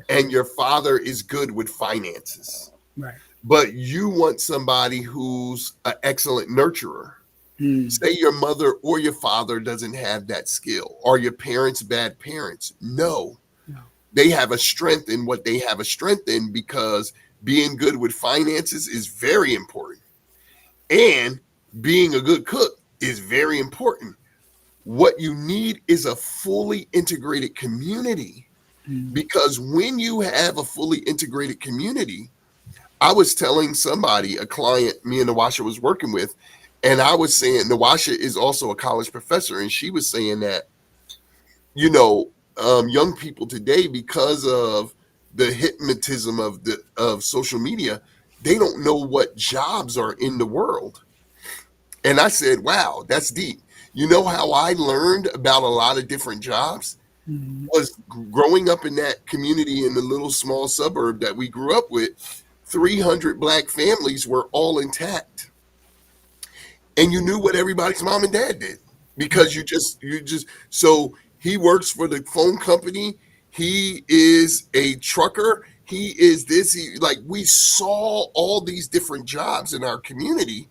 and your father is good with finances. Right. But you want somebody who's an excellent nurturer. Say your mother or your father doesn't have that skill. Are your parents bad parents? No. They have a strength in what they have a strength in, because being good with finances is very important. And being a good cook is very important. What you need is a fully integrated community, because when you have a fully integrated community, I was telling somebody, a client me and Nwasha was working with, and I was saying Nwasha is also a college professor, and she was saying that, young people today, because of the hypnotism of social media, they don't know what jobs are in the world. And I said, wow, that's deep. You know how I learned about a lot of different jobs? Was growing up in that community in the little small suburb that we grew up with. 300 Black families were all intact. And you knew what everybody's mom and dad did, because so he works for the phone company. He is a trucker. He is this. We saw all these different jobs in our community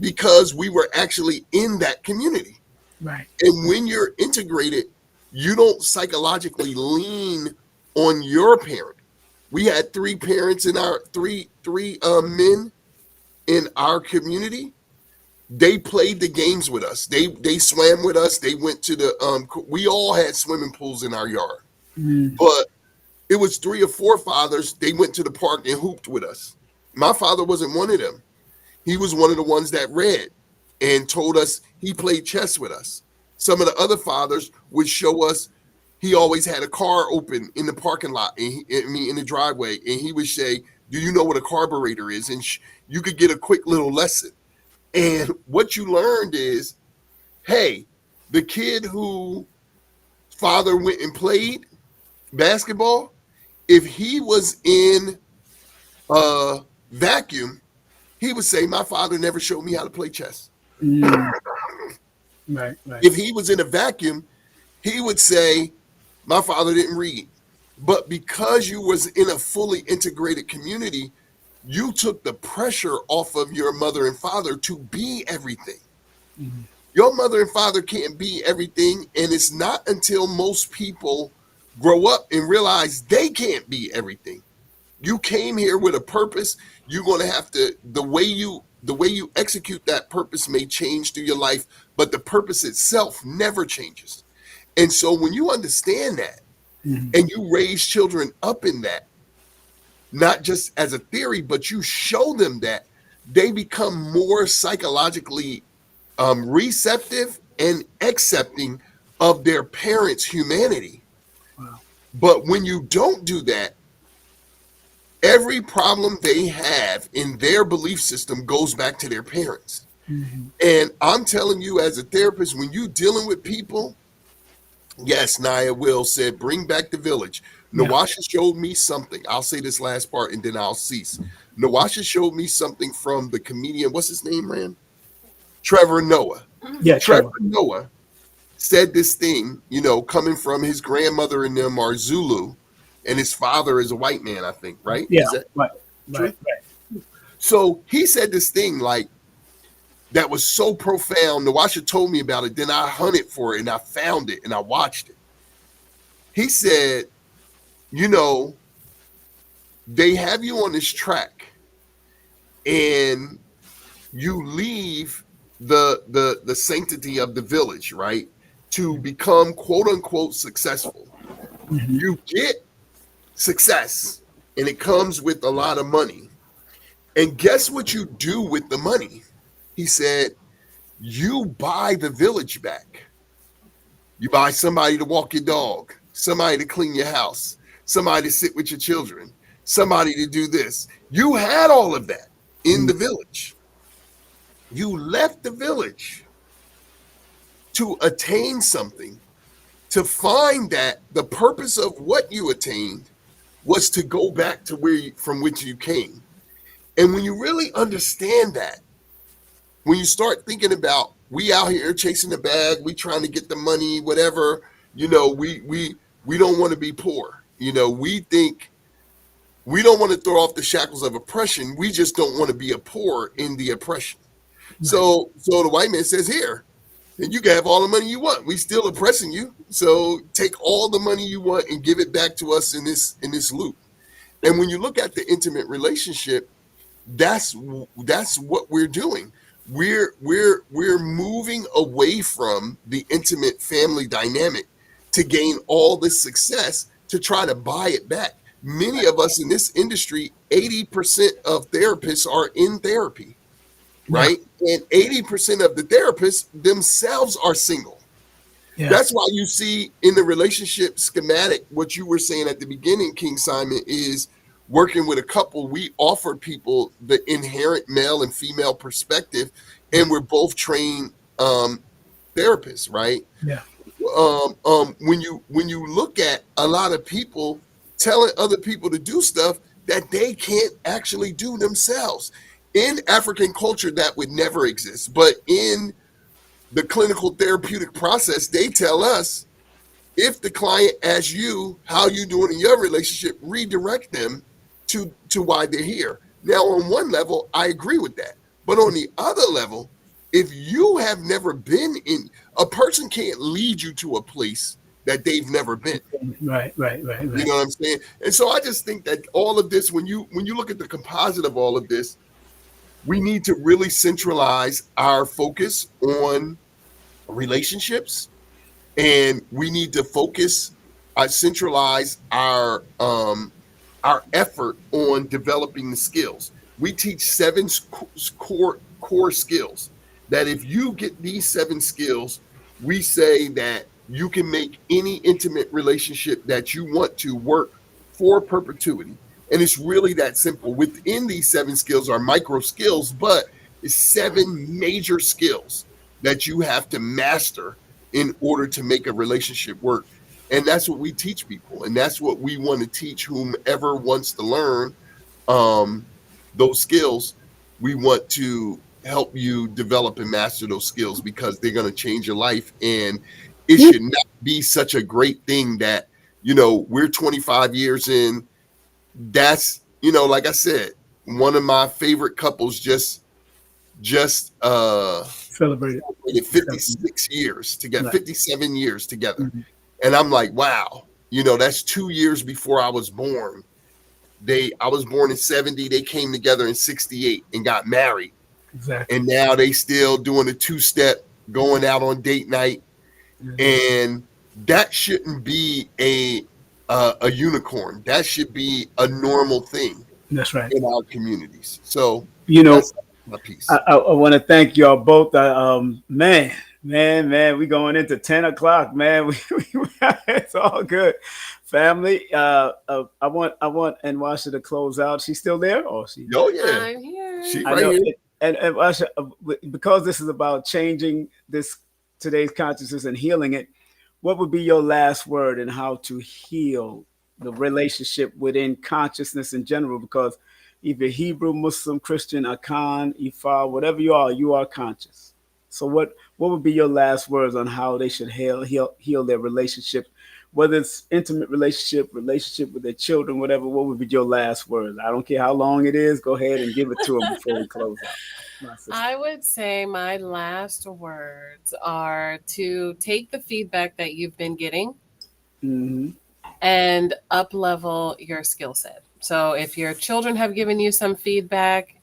because we were actually in that community. Right. And when you're integrated, you don't psychologically lean on your parent. We had three parents in our three men in our community. They played the games with us. They swam with us. They went to we all had swimming pools in our yard. But it was 3 or 4 fathers. They went to the park and hooped with us. My father wasn't one of them. He was one of the ones that read and told us. He played chess with us. Some of the other fathers would show us. He always had a car open in the parking lot, in the driveway, and he would say, "Do you know what a carburetor is?" And you could get a quick little lesson. And what you learned is, hey, the kid whose father went and played basketball, if he was in a vacuum, he would say, "My father never showed me how to play chess." Right. If he was in a vacuum, he would say, "My father didn't read." But because you was in a fully integrated community, you took the pressure off of your mother and father to be everything. Your mother and father can't be everything. And it's not until most people grow up and realize they can't be everything. You came here with a purpose. You're going to have to, the way you execute that purpose may change through your life, but the purpose itself never changes. And so when you understand that, and you raise children up in that, not just as a theory, but you show them that, they become more psychologically receptive and accepting of their parents' humanity. Wow. But when you don't do that, every problem they have in their belief system goes back to their parents. And I'm telling you, as a therapist, when you're dealing with people, yes, Naya Will said, bring back the village. Nwasha showed me something. I'll say this last part and then I'll cease. Nwasha showed me something from the comedian. What's his name, Ram? Trevor Noah. Yeah, Trevor Noah said this thing, coming from his grandmother and them are Zulu, and his father is a white man, I think, right? Yeah, is that right. So he said this thing that was so profound. Nwasha told me about it. Then I hunted for it and I found it and I watched it. He said, they have you on this track and you leave the sanctity of the village, right? To become quote unquote successful. You get success and it comes with a lot of money. And guess what you do with the money? He said, you buy the village back. You buy somebody to walk your dog, somebody to clean your house, somebody to sit with your children, somebody to do this. You had all of that in the village. You left the village to attain something, to find that the purpose of what you attained was to go back to from which you came. And when you really understand that, when you start thinking about, we out here chasing the bag, we trying to get the money, whatever, we don't want to be poor. We think we don't want to throw off the shackles of oppression. We just don't want to be a poor in the oppression. Right. So the white man says, here, and you can have all the money you want. We still oppressing you. So take all the money you want and give it back to us in this loop. And when you look at the intimate relationship, that's what we're doing. We're moving away from the intimate family dynamic to gain all this success to try to buy it back. Many of us in this industry, 80% of therapists are in therapy, right? And 80% of the therapists themselves are single. That's why you see in the relationship schematic, what you were saying at the beginning, King Simon, is working with a couple. We offer people the inherent male and female perspective, and we're both trained therapists, right? Yeah. When you look at a lot of people telling other people to do stuff that they can't actually do themselves. In African culture, that would never exist. But in the clinical therapeutic process, they tell us, if the client asks you how you doing in your relationship, redirect them to why they're here. Now, on one level, I agree with that. But on the other level, if you have never been in, a person can't lead you to a place that they've never been. Right. You know what I'm saying? And so I just think that all of this, when you look at the composite of all of this, we need to really centralize our focus on relationships, and we need to centralize our effort on developing the skills. We teach 7 core skills that if you get these 7 skills, we say that you can make any intimate relationship that you want to work for perpetuity. And it's really that simple. Within these 7 skills are micro skills, but it's 7 major skills that you have to master in order to make a relationship work. And that's what we teach people. And that's what we want to teach whomever wants to learn those skills. We want to help you develop and master those skills, because they're going to change your life. And it should not be such a great thing that, we're 25 years in. That's, like I said, one of my favorite couples just celebrated 56 years together, right. 57 years together. And I'm like, wow, that's 2 years before I was born. I was born in 70. They came together in 68 and got married. Exactly. And now they still doing a 2-step, going out on date night. And that shouldn't be a unicorn. That should be a normal thing. That's right. In our communities. So, that's my piece. I want to thank y'all both. Man, we going into 10 o'clock, man. It's all good. Family, I want Nwasha to close out. She's still there? Oh, yeah. I'm here. She's right here. And Nwasha, because this is about changing today's consciousness and healing it, what would be your last word in how to heal the relationship within consciousness in general? Because either Hebrew, Muslim, Christian, Akan, Ifa, whatever you are conscious. So what would be your last words on how they should heal their relationship, whether it's intimate relationship with their children, whatever? What would be your last words? I don't care how long it is. Go ahead and give it to them before we close out. I would say my last words are to take the feedback that you've been getting and up-level your skill set. So if your children have given you some feedback,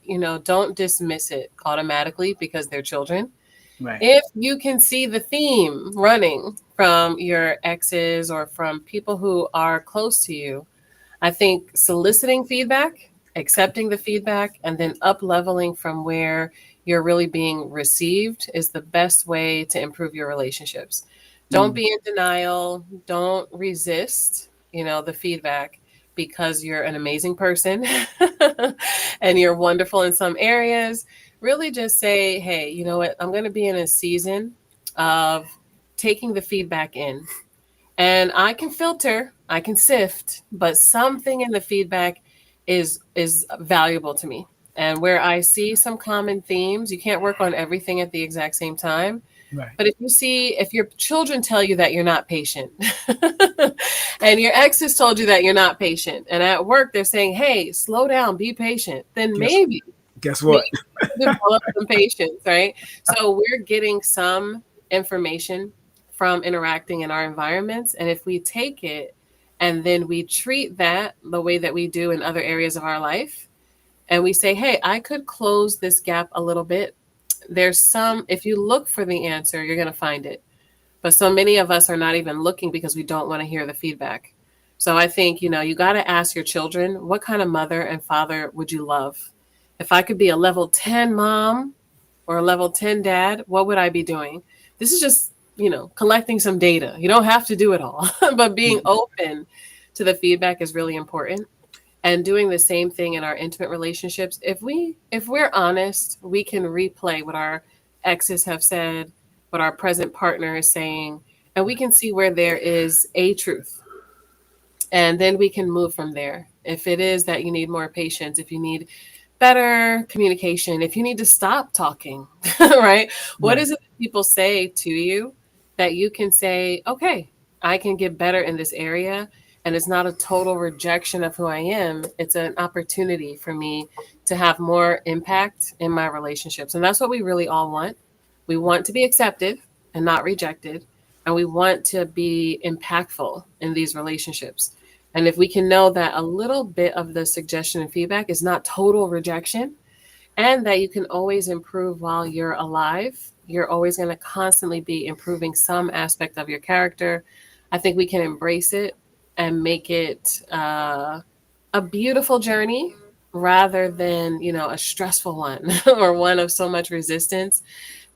don't dismiss it automatically because they're children. Right. If you can see the theme running from your exes or from people who are close to you, I think soliciting feedback, accepting the feedback, and then up-leveling from where you're really being received is the best way to improve your relationships. Don't be in denial. Don't resist, the feedback, because you're an amazing person and you're wonderful in some areas. Really just say, hey, you know what? I'm going to be in a season of taking the feedback in. And I can filter, I can sift, but something in the feedback is valuable to me. And where I see some common themes, you can't work on everything at the exact same time. Right. But if your children tell you that you're not patient and your exes told you that you're not patient, and at work they're saying, hey, slow down, be patient, then guess what? Develop some patience, right? So we're getting some information from interacting in our environments. And if we take it and then we treat that the way that we do in other areas of our life, and we say, hey, I could close this gap a little bit. If you look for the answer, you're going to find it. But so many of us are not even looking because we don't want to hear the feedback. So I think, you got to ask your children, what kind of mother and father would you love? If I could be a level 10 mom or a level 10 dad, what would I be doing? This is just collecting some data. You don't have to do it all, but being open to the feedback is really important. And doing the same thing in our intimate relationships. If we're honest, we can replay what our exes have said, what our present partner is saying, and we can see where there is a truth. And then we can move from there. If it is that you need more patience, if you need better communication, if you need to stop talking, right? What is it that people say to you that you can say, okay, I can get better in this area? And it's not a total rejection of who I am. It's an opportunity for me to have more impact in my relationships. And that's what we really all want. We want to be accepted and not rejected. And we want to be impactful in these relationships. And if we can know that a little bit of the suggestion and feedback is not total rejection, and that you can always improve while you're alive, you're always going to constantly be improving some aspect of your character. I think we can embrace it and make it a beautiful journey rather than, a stressful one or one of so much resistance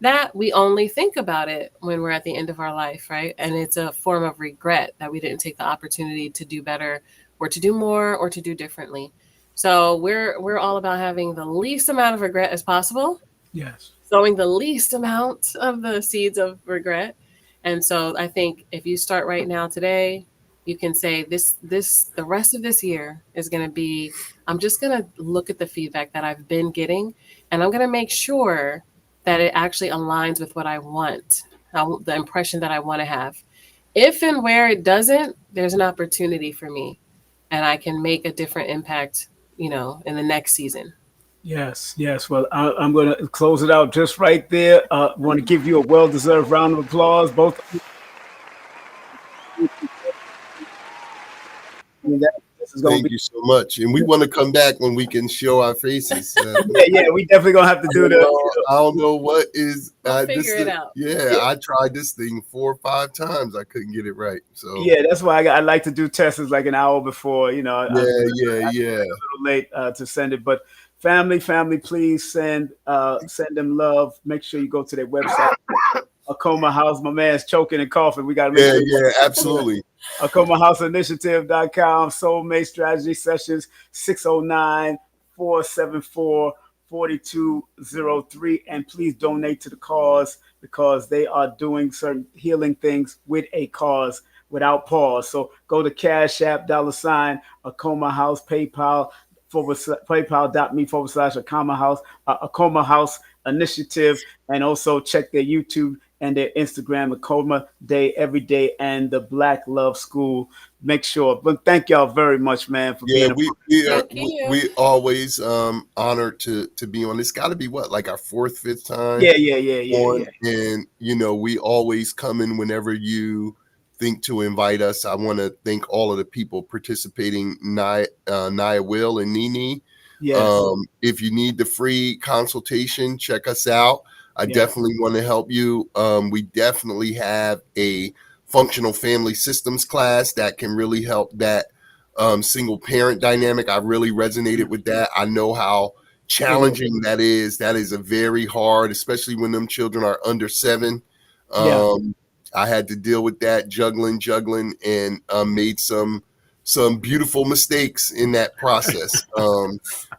that we only think about it when we're at the end of our life, right? And it's a form of regret that we didn't take the opportunity to do better or to do more or to do differently. So we're all about having the least amount of regret as possible. Yes. Sowing the least amount of the seeds of regret. And so I think if you start right now today, you can say the rest of this year is going to be, I'm just going to look at the feedback that I've been getting, and I'm going to make sure that it actually aligns with what I want, the impression that I want to have. If and where it doesn't, there's an opportunity for me, and I can make a different impact, in the next season. Yes. Well, I'm going to close it out just right there. I want to give you a well-deserved round of applause, both of you. Thank you so much. And we want to come back when we can show our faces. Yeah, we definitely going to have to do that. I don't know what is. We'll figure it out. Yeah, I tried this thing 4 or 5 times. I couldn't get it right. So yeah, that's why I like to do tests like an hour before. I'm a little late to send it, but family, please send them love. Make sure you go to their website. Akoma House. My man's choking and coughing. We got to yeah, absolutely. AkomaHouseInitiative.com. Soulmate Strategy Sessions 609-474-4203. And please donate to the cause, because they are doing certain healing things with a cause without pause. So go to Cash App, $Akoma House, PayPal, PayPal.me/Akoma House, Akoma House Initiative, and also check their YouTube and their Instagram, Akoma Day Every Day, and the Black Love School. Make sure. But thank y'all very much, man, for being. We always honored to be on. It's got to be like our 4th, 5th time. Yeah. And we always come in whenever you think to invite us. I want to thank all of the people participating, Nia, Will, and Nini. Yes. If you need the free consultation, check us out. I definitely want to help you. We definitely have a functional family systems class that can really help that single parent dynamic. I really resonated with that. I know how challenging that is. That is a very hard, especially when them children are under 7. I had to deal with that, juggling, and made some beautiful mistakes in that process.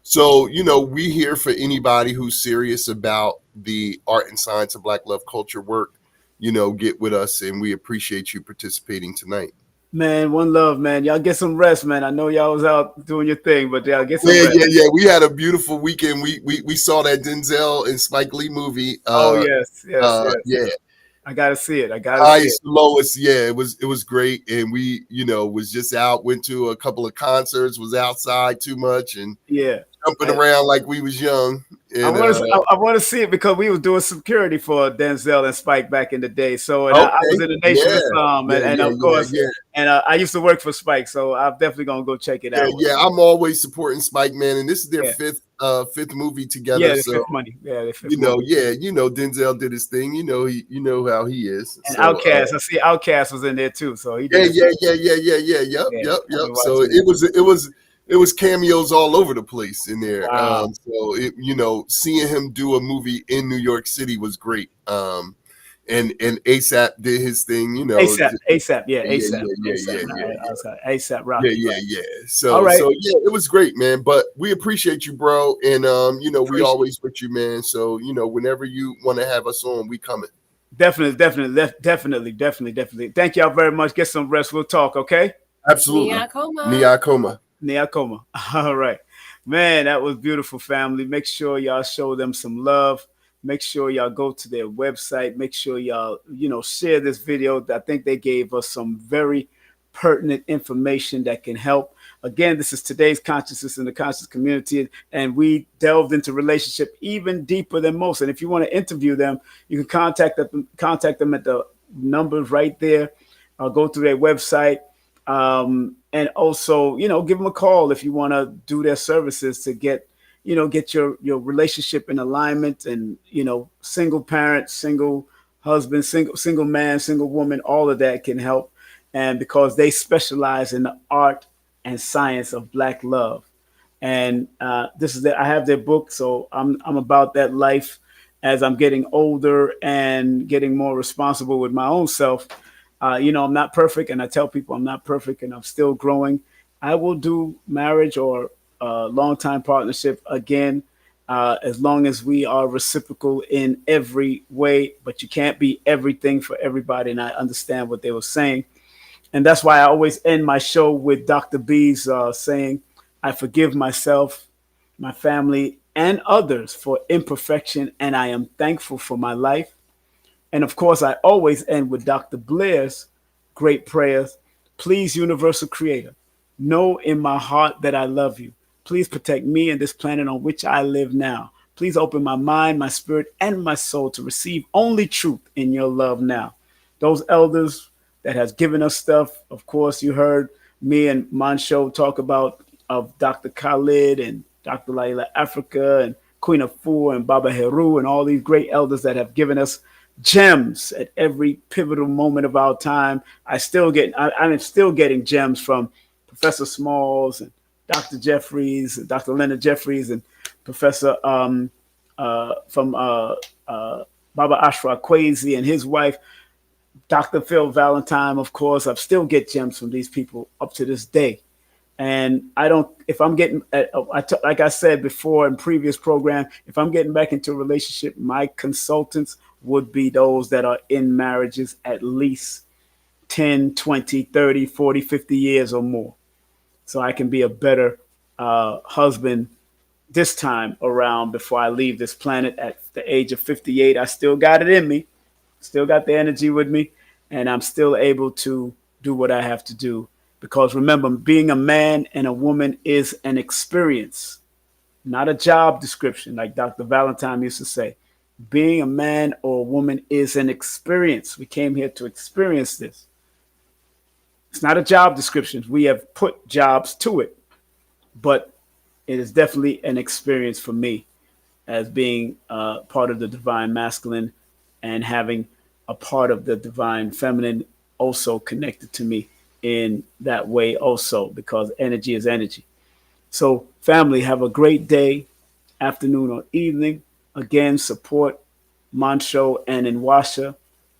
So, we here for anybody who's serious about the art and science of Black love culture work. Get with us, and we appreciate you participating tonight. Man, one love, man. Y'all get some rest, man. I know y'all was out doing your thing, but y'all get some rest. Yeah. We had a beautiful weekend. We saw that Denzel and Spike Lee movie. Yes. Yeah. I gotta see it. Highest, lowest. Yeah, it was great. And we, was just out, went to a couple of concerts, was outside too much, and jumping around like we was young. And, I want to see it because we was doing security for Denzel and Spike back in the day. So I was in the Nation of Islam, and of course, and I used to work for Spike, so I'm definitely gonna go check it out. Yeah, I'm always supporting Spike, man, and this is their fifth movie together. Yeah, so fifth money. Yeah, Denzel did his thing. You know how he is. And so, Outkast, I see Outkast was in there too. So he did Yep. So it was cameos all over the place in there. So seeing him do a movie in New York City was great. And and ASAP did his thing, you know. ASAP, yeah, Yeah, ASAP, yeah, ASAP, yeah, ASAP, right? yeah. So, All right. yeah, it was great, man. But we appreciate you, bro. And you know, we Appreciate always with you, man. So, you know, whenever you want to have us on, we coming. Definitely. Thank y'all very much. Get some rest. We'll talk, okay? Absolutely. Akoma. Akoma. All right. Man, that was beautiful, family. Make sure y'all show them some love. Make sure y'all go to their website. Make sure y'all, share this video. I think they gave us some very pertinent information that can help. Again, this is today's consciousness in the conscious community, and we delved into relationship even deeper than most. And if you want to interview them, you can contact them at the numbers right there. Go through their website, and also, give them a call if you want to do their services to get your relationship in alignment, and single parent, single husband, single man, single woman, all of that can help. And because they specialize in the art and science of Black love. And I have their book, so I'm about that life as I'm getting older and getting more responsible with my own self. I'm not perfect, and I tell people I'm not perfect, and I'm still growing. I will do marriage or long-time partnership again, as long as we are reciprocal in every way. But you can't be everything for everybody, and I understand what they were saying. And that's why I always end my show with Dr. B's saying, I forgive myself, my family, and others for imperfection, and I am thankful for my life. And of course, I always end with Dr. Blair's great prayers. Please, Universal Creator, know in my heart that I love you. Please protect me and this planet on which I live now. Please open my mind, my spirit, and my soul to receive only truth in your love now. Those elders that has given us stuff. Of course, you heard me and Montsho talk about of Dr. Khalid and Dr. Laila Africa and Queen Afua and Baba Heru and all these great elders that have given us gems at every pivotal moment of our time. I'm still getting gems from Professor Smalls and Dr. Jeffries and Dr. Leonard Jeffries and Professor from Baba Ashra Kwesi and his wife, Dr. Phil Valentine. Of course, I still get gems from these people up to this day. And like I said before in previous program, if I'm getting back into a relationship, my consultants would be those that are in marriages at least 10, 20, 30, 40, 50 years or more. So I can be a better husband this time around before I leave this planet at the age of 58. I still got it in me, still got the energy with me, and I'm still able to do what I have to do. Because remember, being a man and a woman is an experience, not a job description, like Dr. Valentine used to say. Being a man or a woman is an experience. We came here to experience this. It's not a job description. We have put jobs to it, but it is definitely an experience for me as being part of the divine masculine and having a part of the divine feminine also connected to me in that way also, because energy is energy. So family, have a great day, afternoon or evening. Again, support Montsho and Nwasha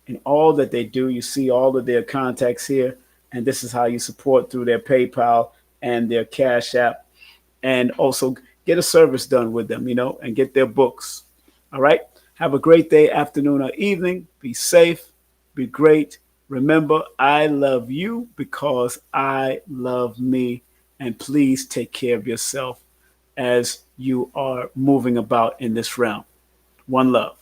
in all that they do. You see all of their contacts here, and this is how you support through their PayPal and their Cash App, and also get a service done with them, and get their books. All right. Have a great day, afternoon or evening. Be safe. Be great. Remember, I love you because I love me. And please take care of yourself as you are moving about in this realm. One love.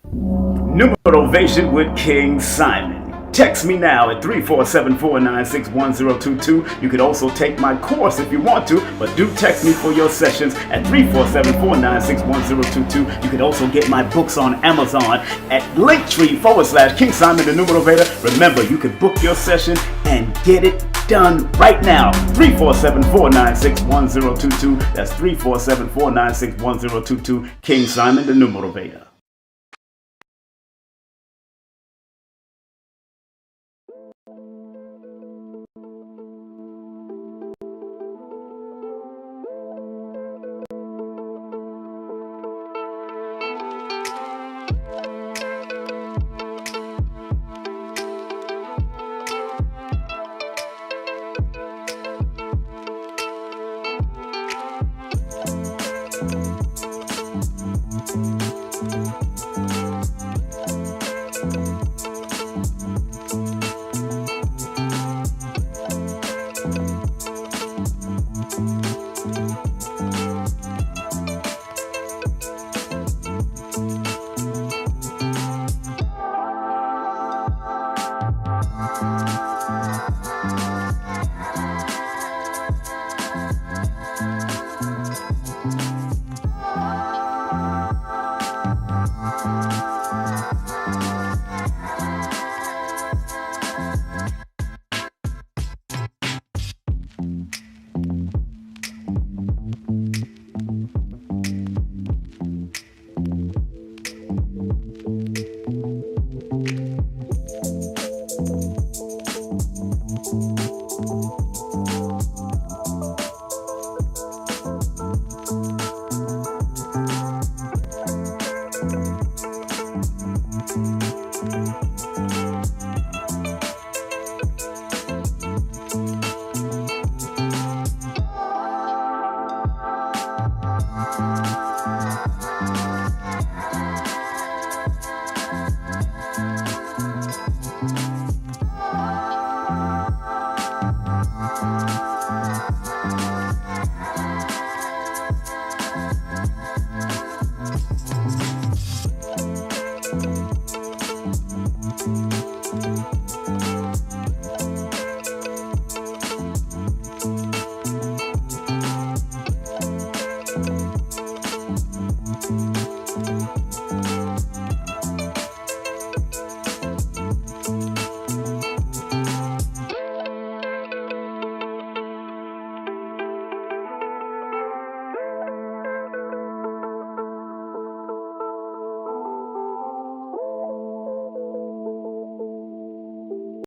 Numerovation with King Simon. Text me now at 347-496-1022. You can also take my course if you want to, but do text me for your sessions at 347-496-1022. You can also get my books on Amazon at Linktr.ee/King Simon the Numerovator. Remember, you can book your session and get it done right now. 347-496-1022. That's 347-496-1022. King Simon the Numerovator.